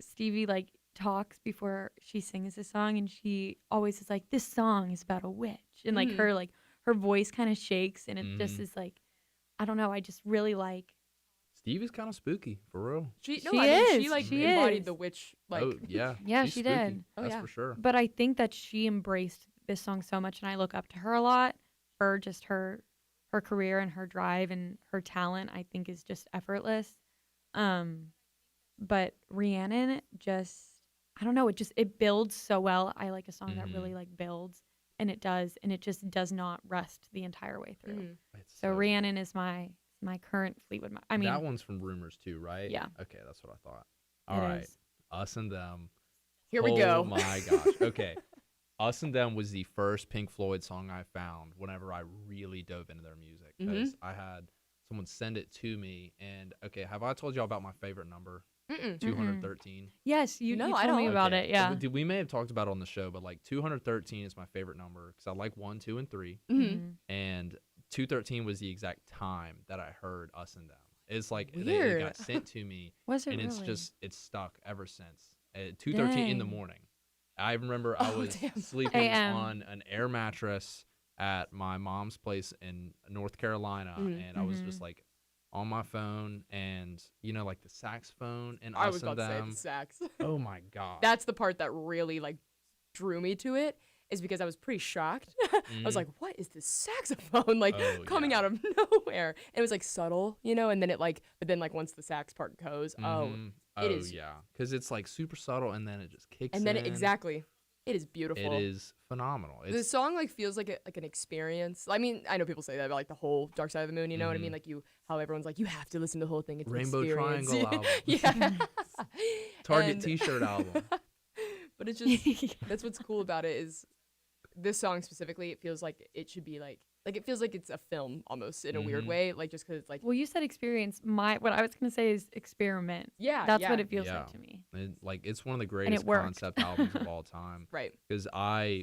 Stevie like talks before she sings the song, and she always is like, this song is about a witch, and like her voice kind of shakes, and it just Mhm. is like, I don't know, I just really like. Steve is kind of spooky, for real. She She I mean, is, she like she embodied is. the witch. Like Oh yeah. Yeah, She's she spooky, did. Oh, That's yeah. for sure. But I think that she embraced this song so much, and I look up to her a lot for just her career and her drive and her talent. I think is just effortless. But Rhiannon just, I don't know, it builds so well. I like a song that really like builds, and it does, and it just does not rest the entire way through. mhm. It's So good. Rhiannon is my current Fleetwood Mac. I mean, that one's from Rumors too, right? Yeah. Okay, that's what I thought. it All right, is. Us and Them. Here we go. Oh my gosh. Okay. Us and Them was the first Pink Floyd song I found whenever I really dove into their music, because I had someone send it to me. And okay, have I told y'all about my favorite number? Mm-mm. 213. Yes, you No, told I me don't. about Okay, it. Yeah. We may have talked about it on the show, but like 213 is my favorite number because I like 1, 2, and 3. Mhm. And 213 was the exact time that I heard Us and Them. It's like it Weird. got sent to me, Was it and really? it's stuck ever since. At 2:13 in the Dang. morning. I remember I Oh, was damn. sleeping AM. on an air mattress at my mom's place in North Carolina, and I was just like on my phone, and like the saxophone and I Us was and about to say Them. the sax. Oh my god. That's the part that really like drew me to it, is because I was pretty shocked. I was Mhm. like, what is this saxophone like Oh, coming yeah. out of nowhere? And it was like subtle, and then but then like once the sax part goes, Mhm. it is- yeah, because it's like super subtle, and then it just kicks and then in. exactly, it is beautiful. It is phenomenal. The It's song like feels like an experience. I mean, I know people say that about like the whole Dark Side of the Moon. You know what I mean? Like how everyone's like, you have to listen to the whole thing. It's an Rainbow experience. Triangle album. yeah. Target And- T-shirt album. But it's just that's what's cool about it is this song specifically. It feels like it should be like it feels like it's a film almost in a weird Mhm. way. Like just because it's like Well, you said experience. What I was gonna say is experiment. yeah, That's yeah, what it feels Yeah. like to me. It's one of the greatest worked. concept albums of all time. right. Because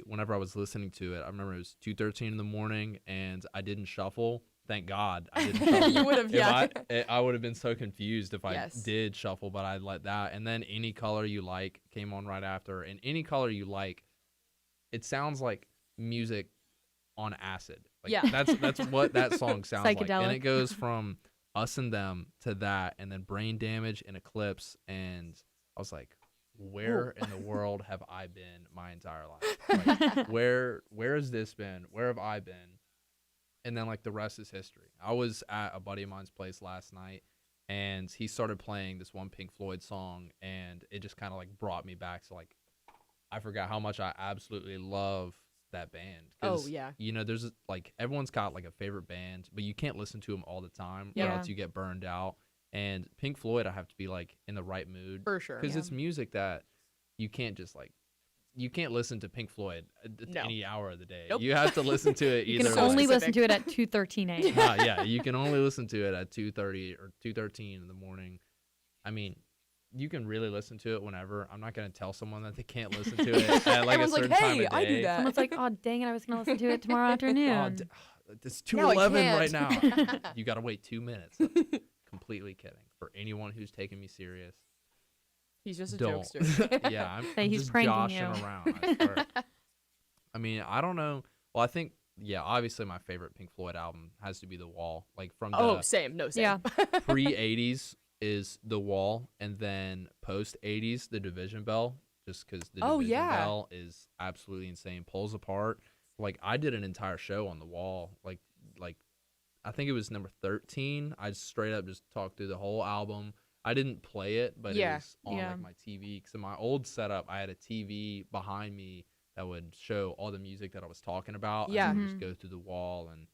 whenever I was listening to it, I remember it was 2:13 in the morning, and I didn't shuffle. Thank God I didn't shuffle. You would have, yeah. I would have been so confused if I Yes. did shuffle, but I let that. And then Any Color You Like came on right after. And Any Color You Like, it sounds like music on acid. Like, Yeah. That's what that song sounds like. And Psychedelic. it goes from us and them to that, and then Brain Damage and Eclipse, and I was like, where in the world have I been my entire life? Like, where has this been? Where have I been? And then like the rest is history. I was at a buddy of mine's place last night, and he started playing this one Pink Floyd song, and it just kind of like brought me back to like, I forgot how much I absolutely love that band. Oh, yeah. You know, there's like everyone's got like a favorite band, but you can't listen to them all the time or Yeah. else you get burned out. And Pink Floyd, I have to be like in the right mood For sure. because Yeah. it's music that you can't just like, you can't listen to Pink Floyd at No. any hour of the day. Nope. You have to listen to it You either. can So only like, listen to it at 2:13 a.m. yeah, you can only listen to it at 2:30 or 2:13 in the morning. I mean, you can really listen to it whenever. I'm not gonna tell someone that they can't listen to it at like a Everyone's like, certain time "Hey, of day. I do that." Someone's like, oh, dang it, I was going to listen to it tomorrow afternoon. It's Now I 2:11 right can't. now. You gotta wait 2 minutes. Completely kidding. For anyone who's taking me serious, He's just a don't. jokester. Yeah, I'm He's just pranking joshing you. around. I swear. I mean, I don't know. Well, I think, yeah, obviously my favorite Pink Floyd album has to be The Wall. Like from the Oh, same. No, same. Yeah. pre-'80s is The Wall, and then post-'80s, The Division Bell, just because The Oh, Division yeah. Bell is absolutely insane. Pulls apart. Like, I did an entire show on The Wall. Like I think it was number 13. I just straight up just talked through the whole album. I didn't play it, but Yeah. it was on Yeah. like my TV. Because in my old setup, I had a TV behind me that would show all the music that I was talking about. Yeah. And I would just Mhm. go through The Wall, and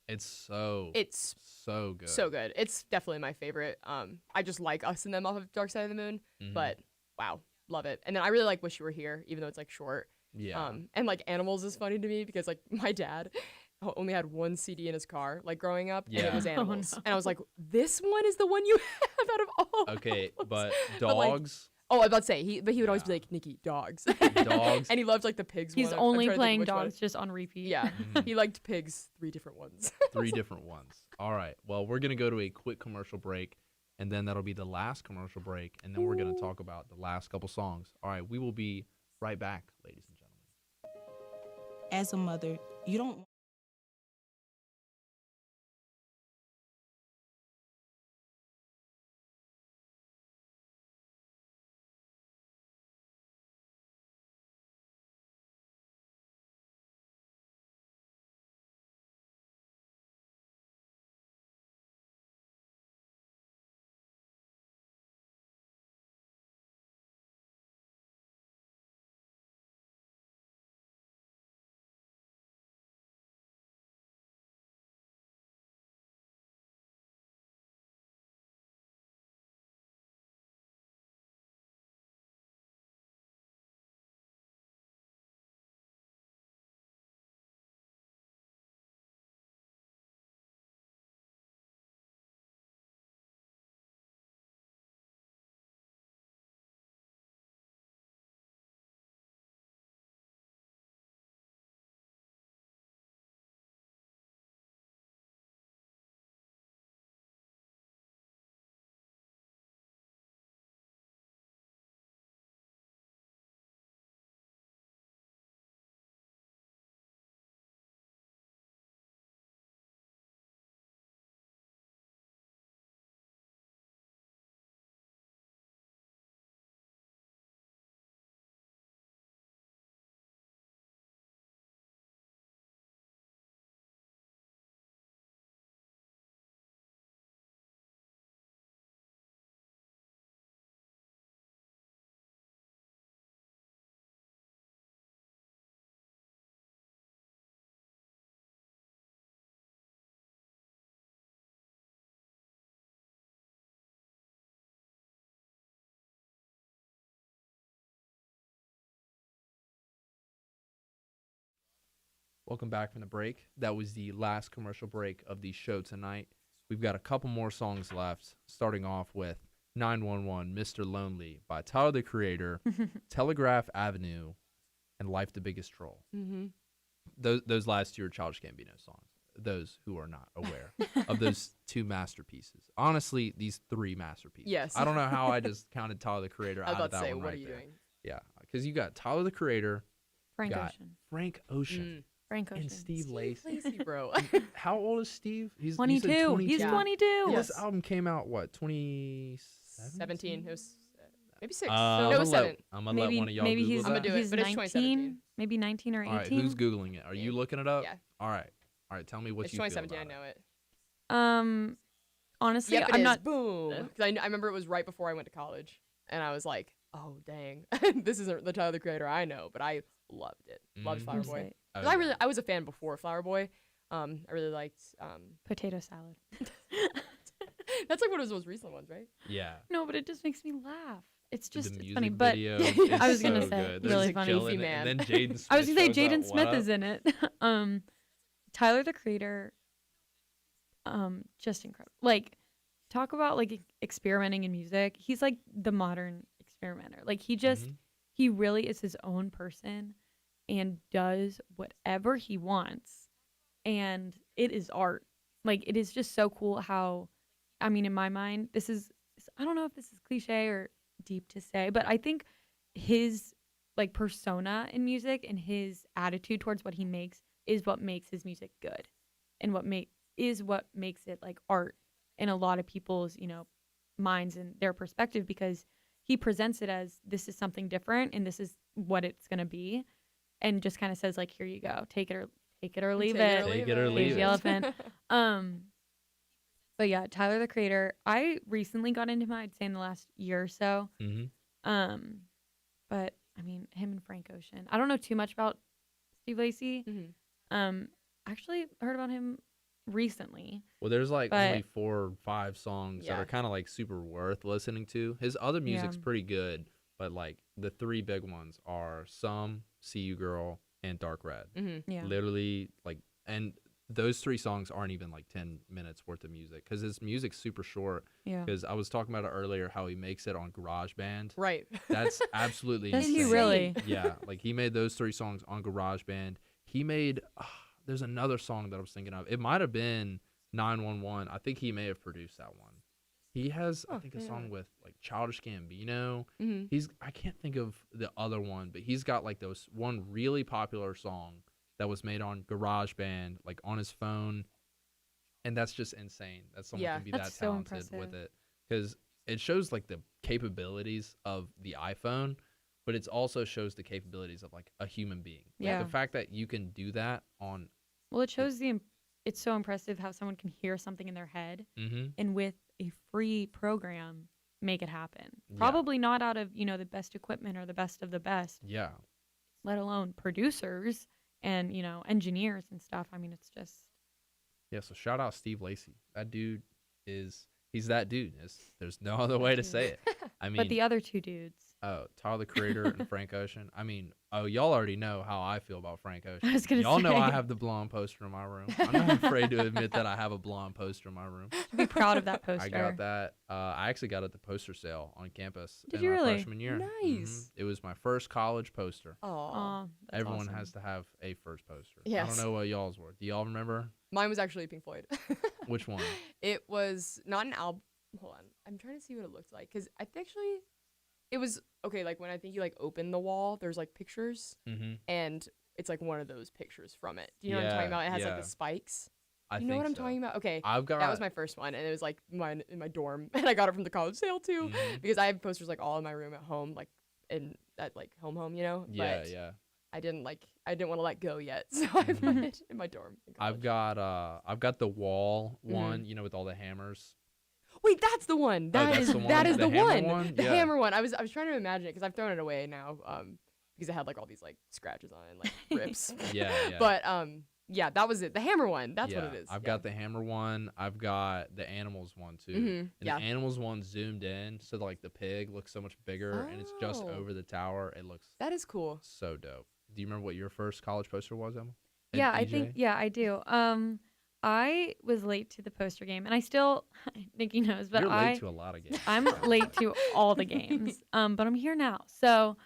it's so It's so good. so good. It's definitely my favorite. I just like Us and Them off of Dark Side of the Moon, Mhm. but wow, love it. And then I really like Wish You Were Here, even though it's like short. yeah. And like Animals is funny to me because like my dad only had one CD in his car, like growing up, and it Yeah. was Oh, Animals. no. And I was like, this one is the one you have out of all. Okay, of those." but But, like, dogs, Oh, I was about to say he would always be Yeah. like, Nikki, dogs. Dogs. And he loved like the pigs He's one. I'm only trying to think playing which one. dogs just on repeat. Yeah. Mhm. He liked pigs, 3 different ones. 3 different ones. All right. Well, we're gonna go to a quick commercial break, and then that'll be the last commercial break, and then we're gonna talk about the last couple songs. All right. We will be right back, ladies and gentlemen. As a mother, you don't Welcome back from the break. That was the last commercial break of the show tonight. We've got a couple more songs left, starting off with 911, Mr. Lonely by Tyler, the Creator, Telegraph Avenue, and Life the Biggest Troll. Mm-hmm. Those last 2 are Childish Gambino songs. Those who are not aware of those 2 masterpieces. Honestly, these 3 masterpieces. Yes. I don't know how I just counted Tyler, the Creator I was out of about to that say, one what right are you there. doing? Yeah, because you got Tyler, the Creator, Frank got Ocean. Frank Ocean. Frank Ocean. and Steve Lacy. Lacy, bro. How old is Steve? He's you said 22. He's Yeah. 22. And Yes. this album came out what 2017? 17. It was maybe 6. I'm no, it gonna was let 7. I'm gonna let one of y'all maybe Google he's, that. I'ma do it, he's but it's 2017. 19, maybe 19 or 18. All right, who's googling it? Are you Me. looking it up? Yeah. All right. Tell me what It's you feel 2017. I about know it. Honestly, Yep, it I'm is. not. Boom. 'Cause I remember it was right before I went to college, and I was like, oh dang, this isn't the Tyler the Creator I know, but I loved it. Loved Mhm. Flower I'm Boy. sick. 'Cause Oh, I was a fan before Flower Boy. I really liked. Potato salad. That's like one of those most recent ones, right? Yeah. No, but it just makes me laugh. It's just The it's music funny, but video I is was gonna so say, good. really There's funny. Jill Goofy in it, man. and then Jaden Smith. I was gonna say shows Jaden up. Smith What is up? in it. Tyler the Creator. Just incredible. Like, talk about like experimenting in music. He's like the modern experimenter. Like Mhm. he really is his own person and does whatever he wants, and it is art. Like, it is just so cool how, I mean, in my mind, I don't know if this is cliche or deep to say, but I think his like persona in music and his attitude towards what he makes is what makes his music good, and what makes it like art in a lot of people's, minds and their perspective, because he presents it as this is something different and this is what it's going to be, and just kind of says like, here you go, take it or leave it. Take it or leave Leave the it. elephant. But yeah, Tyler the Creator. I recently got into him, I'd say in the last year or so. Mhm. But I mean, him and Frank Ocean. I don't know too much about Steve Lacy. Actually heard about him recently. Well, there's like But- only 4 or 5 songs that Yeah. are kind of like super worth listening to. His other music's Yeah. pretty good, but like the 3 big ones are Some, See You Girl, and Dark Red. Yeah. Literally, like, and those 3 songs aren't even like 10 minutes worth of music because his music's super short. Yeah. Because I was talking about it earlier, how he makes it on GarageBand. Right. That's absolutely Does he insane. really? Yeah, like he made those 3 songs on GarageBand. He made there's another song that I was thinking of. It might have been 911. I think he may have produced that one. He has I think a song with like Childish Gambino. I can't think of the other one, but he's got like those one really popular song that was made on GarageBand, like on his phone, and that's just insane that someone Yeah. can be That's that so talented with impressive. it, because it shows like the capabilities of the iPhone, but it also shows the capabilities of like a human being. Like, Yeah. the fact that you can do that on Well, it shows it's so impressive how someone can hear something in their head and with a free program make it happen. Yeah. Probably not out of, the best equipment or the best of the best, yeah. let alone producers and, engineers and stuff. I mean, it's just Yeah, so shout out Steve Lacy. That dude he's that dude. There's no other way to say it. I mean, but the other two dudes. Tyler the Creator and Frank Ocean. I mean, y'all already know how I feel about Frank Ocean. I was gonna Y'all know I say. have the blonde poster in my room. I'm not afraid to admit that I have a blonde poster in my room. Be proud of that poster. I got that. I actually got it at the poster sale on campus Did in you my really? freshman year. Nice. It was my first college poster. Oh. Aw, that's Everyone awesome. has to have a first poster. I Yes. don't know what y'all's were. Do y'all remember Mine was actually Pink Floyd. which one? It was not an album. Hold on. I'm trying to see what it looked like. Because I actually, it was, okay, like when I think you like open the wall, there's like pictures. Mm-hmm. And it's like one of those pictures from it. Do you know what I'm talking about? It has like the spikes. You know what I'm talking about? Okay. I've got. That was my first one. And it was like mine in my dorm. And I got it from the college sale too. Mhm. Because I have posters like all in my room at home, like in that like home, Yeah, But yeah. I didn't want to let go yet. So I put it in my dorm. in I've college. got the wall Mhm. one, with all the hammers. Wait, that's the one. that's Is the one? that is The the hammer one. one? The Yeah. hammer one. I was trying to imagine it because I've thrown it away now. Because it had like all these like scratches on it, and, like rips. Yeah, yeah. But yeah, that was it. The hammer one. That's yeah, what it is. I've got the hammer one. I've got the animals one too. Mhm, And yeah. the animals one zoomed in, so like the pig looks so much bigger, and it's just Oh. over the tower. It looks That is cool. so dope. Do you remember what your first college poster was, Emma? At Yeah, I DJ? think I do. I was late to the poster game, and I still Nikki knows, but You're late to a lot of games. I'm late to all the games. But I'm here now. So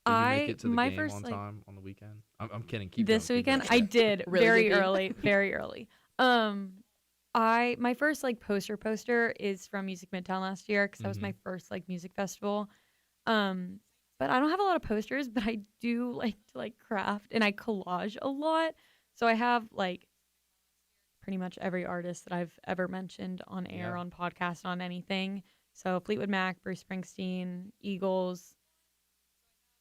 Did you make it to the my game first on like time on the weekend? I'm kidding. Keep this going, keep weekend going. I did Really very good game? early, very early. My first like poster is from Music Midtown last year because that was my first like music festival. but I don't have a lot of posters, but I do like to like craft and I collage a lot. So I have like pretty much every artist that I've ever mentioned on air, Yeah. on podcast, on anything. So Fleetwood Mac, Bruce Springsteen, Eagles,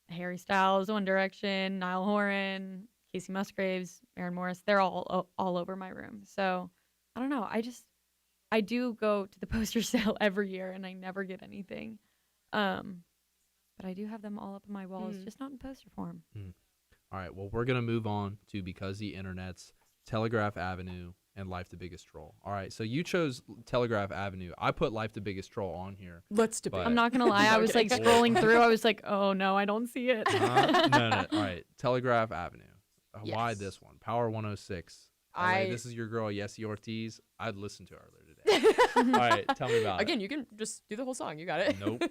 Harry Styles, One Direction, Niall Horan, Casey Musgraves, Aaron Morris. They're all over my room. So I don't know. I do go to the poster sale every year and I never get anything. But I do have them all up on my walls, just not in poster form. All right. Well, we're gonna move on to Because the Internet's Telegraph Avenue and Life the Biggest Troll. All right. So you chose Telegraph Avenue. I put Life the Biggest Troll on here. Let's debate. But- I'm not gonna lie, I was like Okay. scrolling through. I was like, oh no, I don't see it. No. All right. Telegraph Avenue. Why Yes. this one? Power 106. This is your girl, Yessie Ortiz. I'd listened to her earlier today. All right. Tell me about Again, you can just do the whole song. You got it. Nope.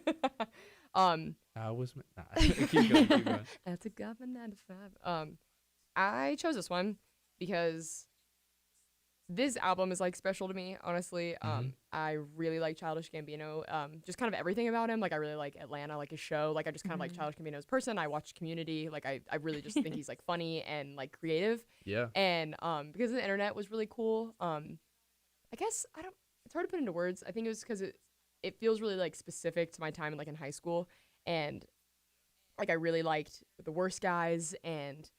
um, I was. Nah. Keep going. Keep going. that's a government of 5. I chose this one because this album is like special to me, honestly. I really like Childish Gambino. Just kind of everything about him. Like I really like Atlanta, like his show. Like I just kind of like Childish Gambino as a person. I watched Community. Like I really just think he's like funny and like creative. Yeah. And because the internet was really cool. I guess it's hard to put into words. I think it was because it feels really like specific to my time in like in high school, and like I really liked The Worst Guys and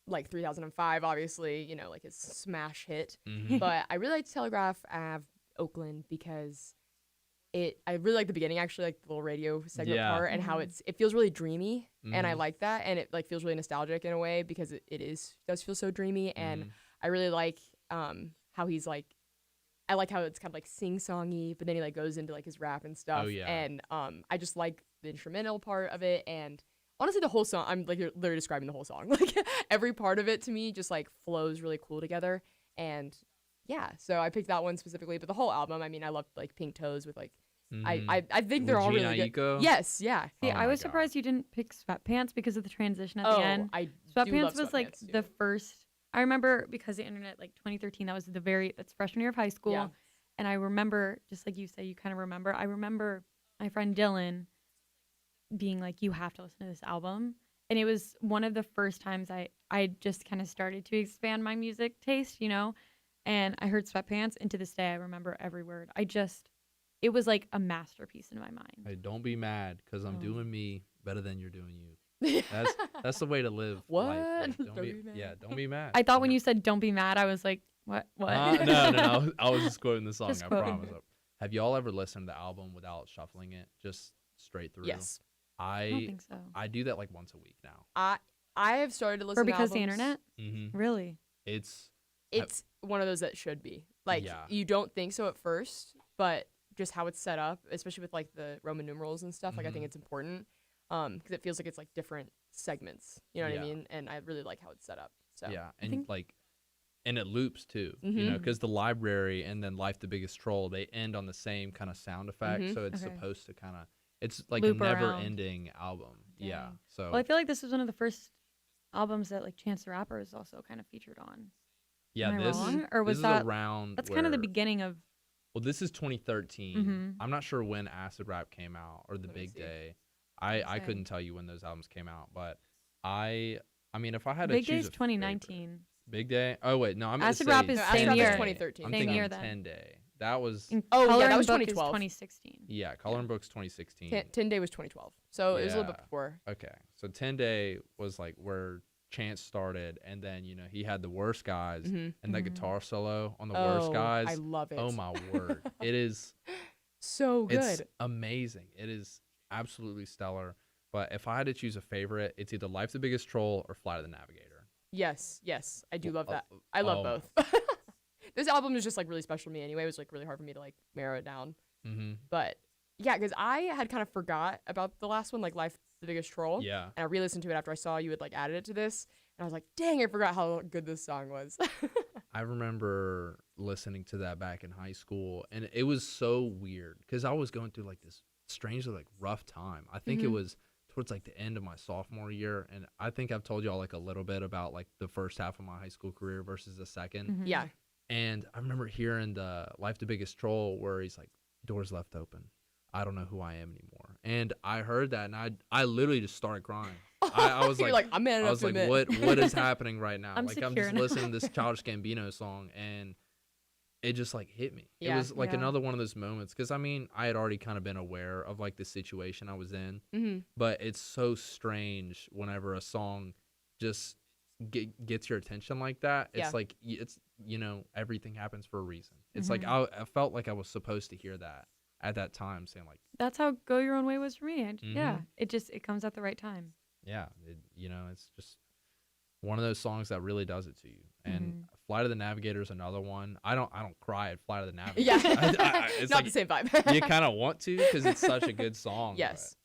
like 3005, obviously, you know, like his smash hit. But I really liked Telegraph Ave Oakland because I really like the beginning, actually, like the little radio segment part, and how it feels really dreamy, and I like that, and it like feels really nostalgic in a way because it does feel so dreamy, and I really like how he's like, I like how it's kind of like sing-songy, but then he like goes into like his rap and stuff. Oh, yeah. And I just like the instrumental part of it, and honestly the whole song, I'm like you're literally describing the whole song. Like every part of it to me just like flows really cool together. And yeah, so I picked that one specifically, but the whole album, I mean, I love like Pink Toes with like I think they're all really good. Aiko? Yes, yeah. See, Oh I my was God. surprised you didn't pick Sweatpants because of the transition at Oh, the end. I do Sweatpants love was like Sweatpants, the too. first. I remember because the internet, like 2013, that was that's freshman year of high school. Yeah. And I remember, just like you say, you kind of remember. I remember my friend Dylan being like, "You have to listen to this album," and it was one of the first times I just kind of started to expand my music taste, you know. And I heard Sweatpants, and to this day, I remember every word. It was like a masterpiece in my mind. Hey, don't be mad because I'm Oh. doing me better than you're doing you. That's the way to live life. Like, What? don't Don't be be mad. Yeah, don't be mad. I thought when you said "Don't be mad," I was like, "What? What?" No. I was just quoting the song. Just I quoting. promise. Have y'all ever listened to the album without shuffling it, just straight through? Yes. I don't think so. I do that like once a week now. I have started to listen Or to because the albums. internet, Mm-hmm. really. It's It's one of those that should be. Like Yeah. you don't think so at first, but just how it's set up, especially with like the Roman numerals and stuff, like I think it's important. Because it feels like it's like different segments. You know what I Yeah. mean? And I really like how it's set up. So yeah, and think- like, and it loops too. You know, Mhm. because the library and then Life the Biggest Troll, they end on the same kind of sound effect, Mhm. so it's Okay. supposed to kind of. It's like Loop a around. never-ending album. Yeah. Dang. So Well, I feel like this was one of the first albums that like Chance the Rapper is also kind of featured on. yeah, Am I this wrong? Or was this that is around. That's kind of the where- beginning of. Well, this is 2013. Mhm. I'm not sure when Acid Rap came out or The Let me Big see. Day. I Same. couldn't tell you when those albums came out, but I mean, if I had Big to choose Day's a 2019. favorite- Big Day. Oh wait, no, I'm Acid gonna Rap say is No, 10 Acid Rap same is year. 2013. I'm Same thinking year then. 10 Day. That was And Oh, yeah, Color that and was Book 2012. Is 2016. yeah, Color and Book's 2016. 10 Day was 2012. So it was a little bit Yeah. before. Okay, so 10 Day was like where Chance started, and then he had The Worst Guys Mhm. and that Mhm. guitar solo on The Oh, Worst Guys. I love it. Oh my word, it is. So good. It's amazing. It is absolutely stellar. But if I had to choose a favorite, it's either Life the Biggest Troll or Flight of the Navigator. Yes, I do love Oh, that. I love oh my- both. This album is just like really special to me anyway. It was like really hard for me to like narrow it down. Mm-hmm. But yeah, because I had kind of forgot about the last one, like Life the Biggest Troll. Yeah. And I re-listened to it after I saw you had like added it to this, and I was like, dang, I forgot how good this song was. I remember listening to that back in high school, and it was so weird because I was going through like this strangely like rough time. I think it Mhm. was towards like the end of my sophomore year, and I think I've told y'all like a little bit about like the first half of my high school career versus the 2nd. Mhm. Yeah. And I remember hearing the Life the Biggest Troll where he's like, doors left open. I don't know who I am anymore. And I heard that, and I literally just started crying. I was You're like, I'm man enough I was to like, admit. what is happening right now? I'm Like, I'm secure just now. listening to this Childish Gambino song, and it just like hit me. It Yeah. was like Yeah. another one of those moments, because I mean, I had already kind of been aware of like the situation I was in, Mm-hmm. but it's so strange whenever a song just gets your attention like that. It's Yeah. like it's everything happens for a reason. It's like Mhm. I felt like I was supposed to hear that at that time, saying like, That's how Go Your Own Way was for me. Yeah, Mhm. it comes at the right time. yeah, it's just one of those songs that really does it to you. And Mhm. Flight of the Navigator is another one. I don't cry at Flight of the Navigator. Yeah. It's Not like the same vibe. you kind of want to, because it's such a good song. Yes.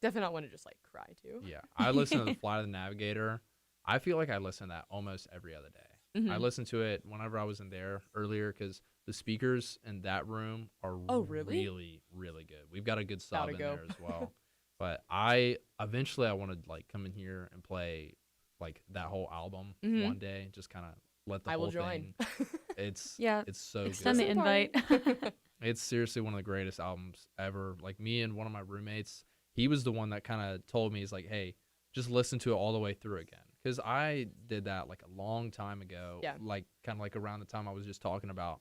Definitely not want to just like cry too. but yeah, I listen to the Flight of the Navigator. I feel like I listen to that almost every other day. Mhm. I listened to it whenever I was in there earlier, because the speakers in that room are Oh, really? really, really good. We've got a good sub Gotta in go. there as well. But I want to like come in here and play like that whole album Mhm. one day, just kind of let the I whole will join. thing. It's Yeah, it's so extend the good. invite. It's seriously one of the greatest albums ever. Like, me and one of my roommates, he was the one that kind of told me, he's like, hey, just listen to it all the way through again. Because I did that like a long time ago, Yeah. like kind of like around the time I was just talking about.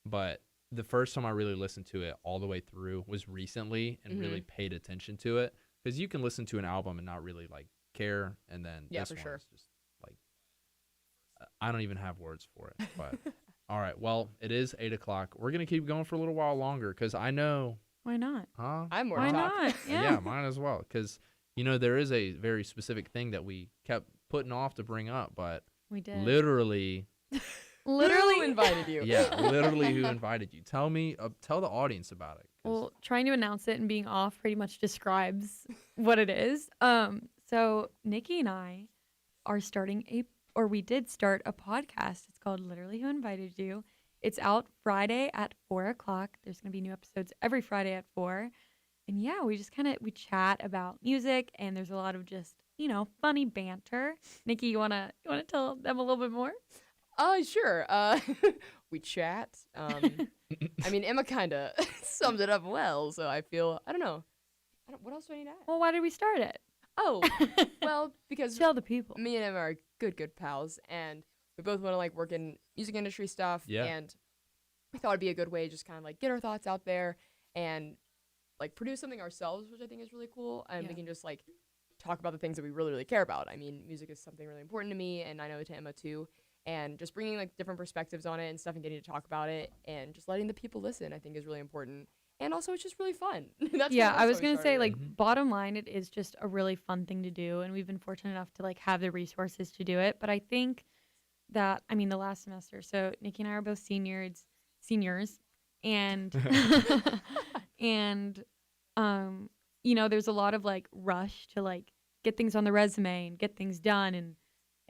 But the first time I really listened to it all the way through was recently, and really paid attention to it. Because you can listen to an album and not really like care, and then Yeah, this for one sure. is just like, I don't even have words for it. But all right, well, it is 8:00. We're gonna keep going for a little while longer, because I know, Why not? huh? I'm more Why to talk. not? Yeah, mine as well. Because there is a very specific thing that we kept putting off to bring up, but We did. literally, Who invited you? yeah, literally, who invited you? Tell me, tell the audience about it. 'Cause- Well, trying to announce it and being off pretty much describes what it is. So Nikki and I are we did start a podcast. It's called Literally Who Invited You. It's out Friday at 4:00. There's gonna be new episodes every Friday at 4. And yeah, we just we chat about music, and there's a lot of just funny banter. Nikki, you wanna tell them a little bit more? Sure. We chat. I mean, Emma kind of summed it up well, so I feel, I don't know. What else do I need to add? Well, why did we start it? Oh, well, because Tell the people. me and Emma are good pals, and we both want to like work in music industry stuff. Yeah. And we thought it'd be a good way to just kind of like get our thoughts out there and like produce something ourselves, which I think is really cool. And we Yeah. can just like talk about the things that we really care about. I mean, music is something really important to me, and I know to Emma too. And just bringing like different perspectives on it and stuff, and getting to talk about it, and just letting the people listen, I think is really important. And also, it's just really fun. That's Yeah, what I was also gonna say, started like, it. Mhm. bottom line, it is just a really fun thing to do, and we've been fortunate enough to like have the resources to do it. But I think that, I mean, the last semester, so Nikki and I are both seniors, and and there's a lot of like rush to like get things on the resume and get things done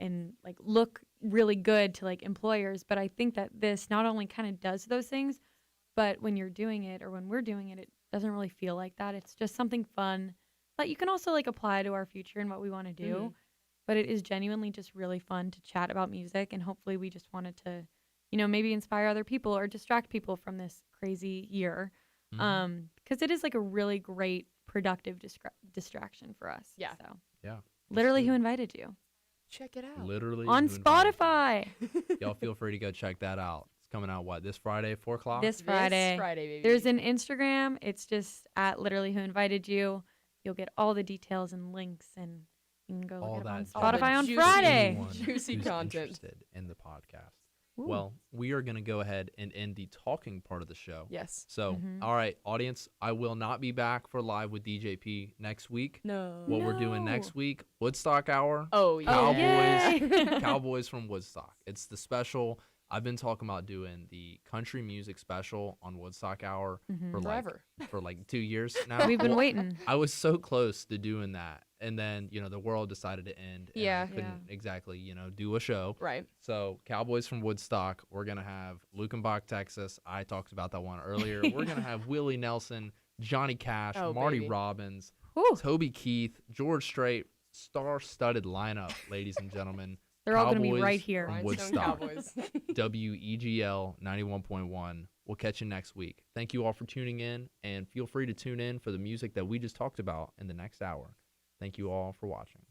and like look really good to like employers. But I think that this not only kind of does those things, but when you're doing it, or when we're doing it, it doesn't really feel like that. It's just something fun that you can also like apply to our future and what we want to do. Mhm. But it is genuinely just really fun to chat about music, and hopefully we just wanted to, maybe inspire other people or distract people from this crazy year. Mhm. Because it is like a really great productive distraction for us. Yeah. So Yeah. literally, good. who invited you? Check it out. Literally On who invited you. Spotify Y'all feel free to go check that out. It's coming out this Friday, 4:00. this This Friday. Friday, baby. There's an Instagram. It's just at literally who invited you. You'll get all the details and links, and you can go All look it up on that All the Spotify on juicy- Friday. Anyone Juicy who's content. interested in the podcast. Ooh. Well, we are going to go ahead and end the talking part of the show. Yes. So, Mhm. all right, audience, I will not be back for Live with DJP next week. No. What we're doing No. next week, Woodstock Hour. Oh yeah. Cowboys. yay. Cowboys from Woodstock. It's the special. I've been talking about doing the country music special on Woodstock Hour Mhm. for Forever. for like 2 years now. We've been Well, waiting. I was so close to doing that, and then the world decided to end. And Yeah. I couldn't exactly do a show. Right. So Cowboys from Woodstock. We're gonna have Lukenbach, Texas. I talked about that one earlier. We're gonna have Willie Nelson, Johnny Cash, Oh, Marty baby. Robbins, Whew. Toby Keith, George Strait. Star-studded lineup, ladies and They're all going to be Cowboys right here. from Rhinestone Woodstock. Cowboys. WEGL 91.1 We'll catch you next week. Thank you all for tuning in, and feel free to tune in for the music that we just talked about in the next hour. Thank you all for watching.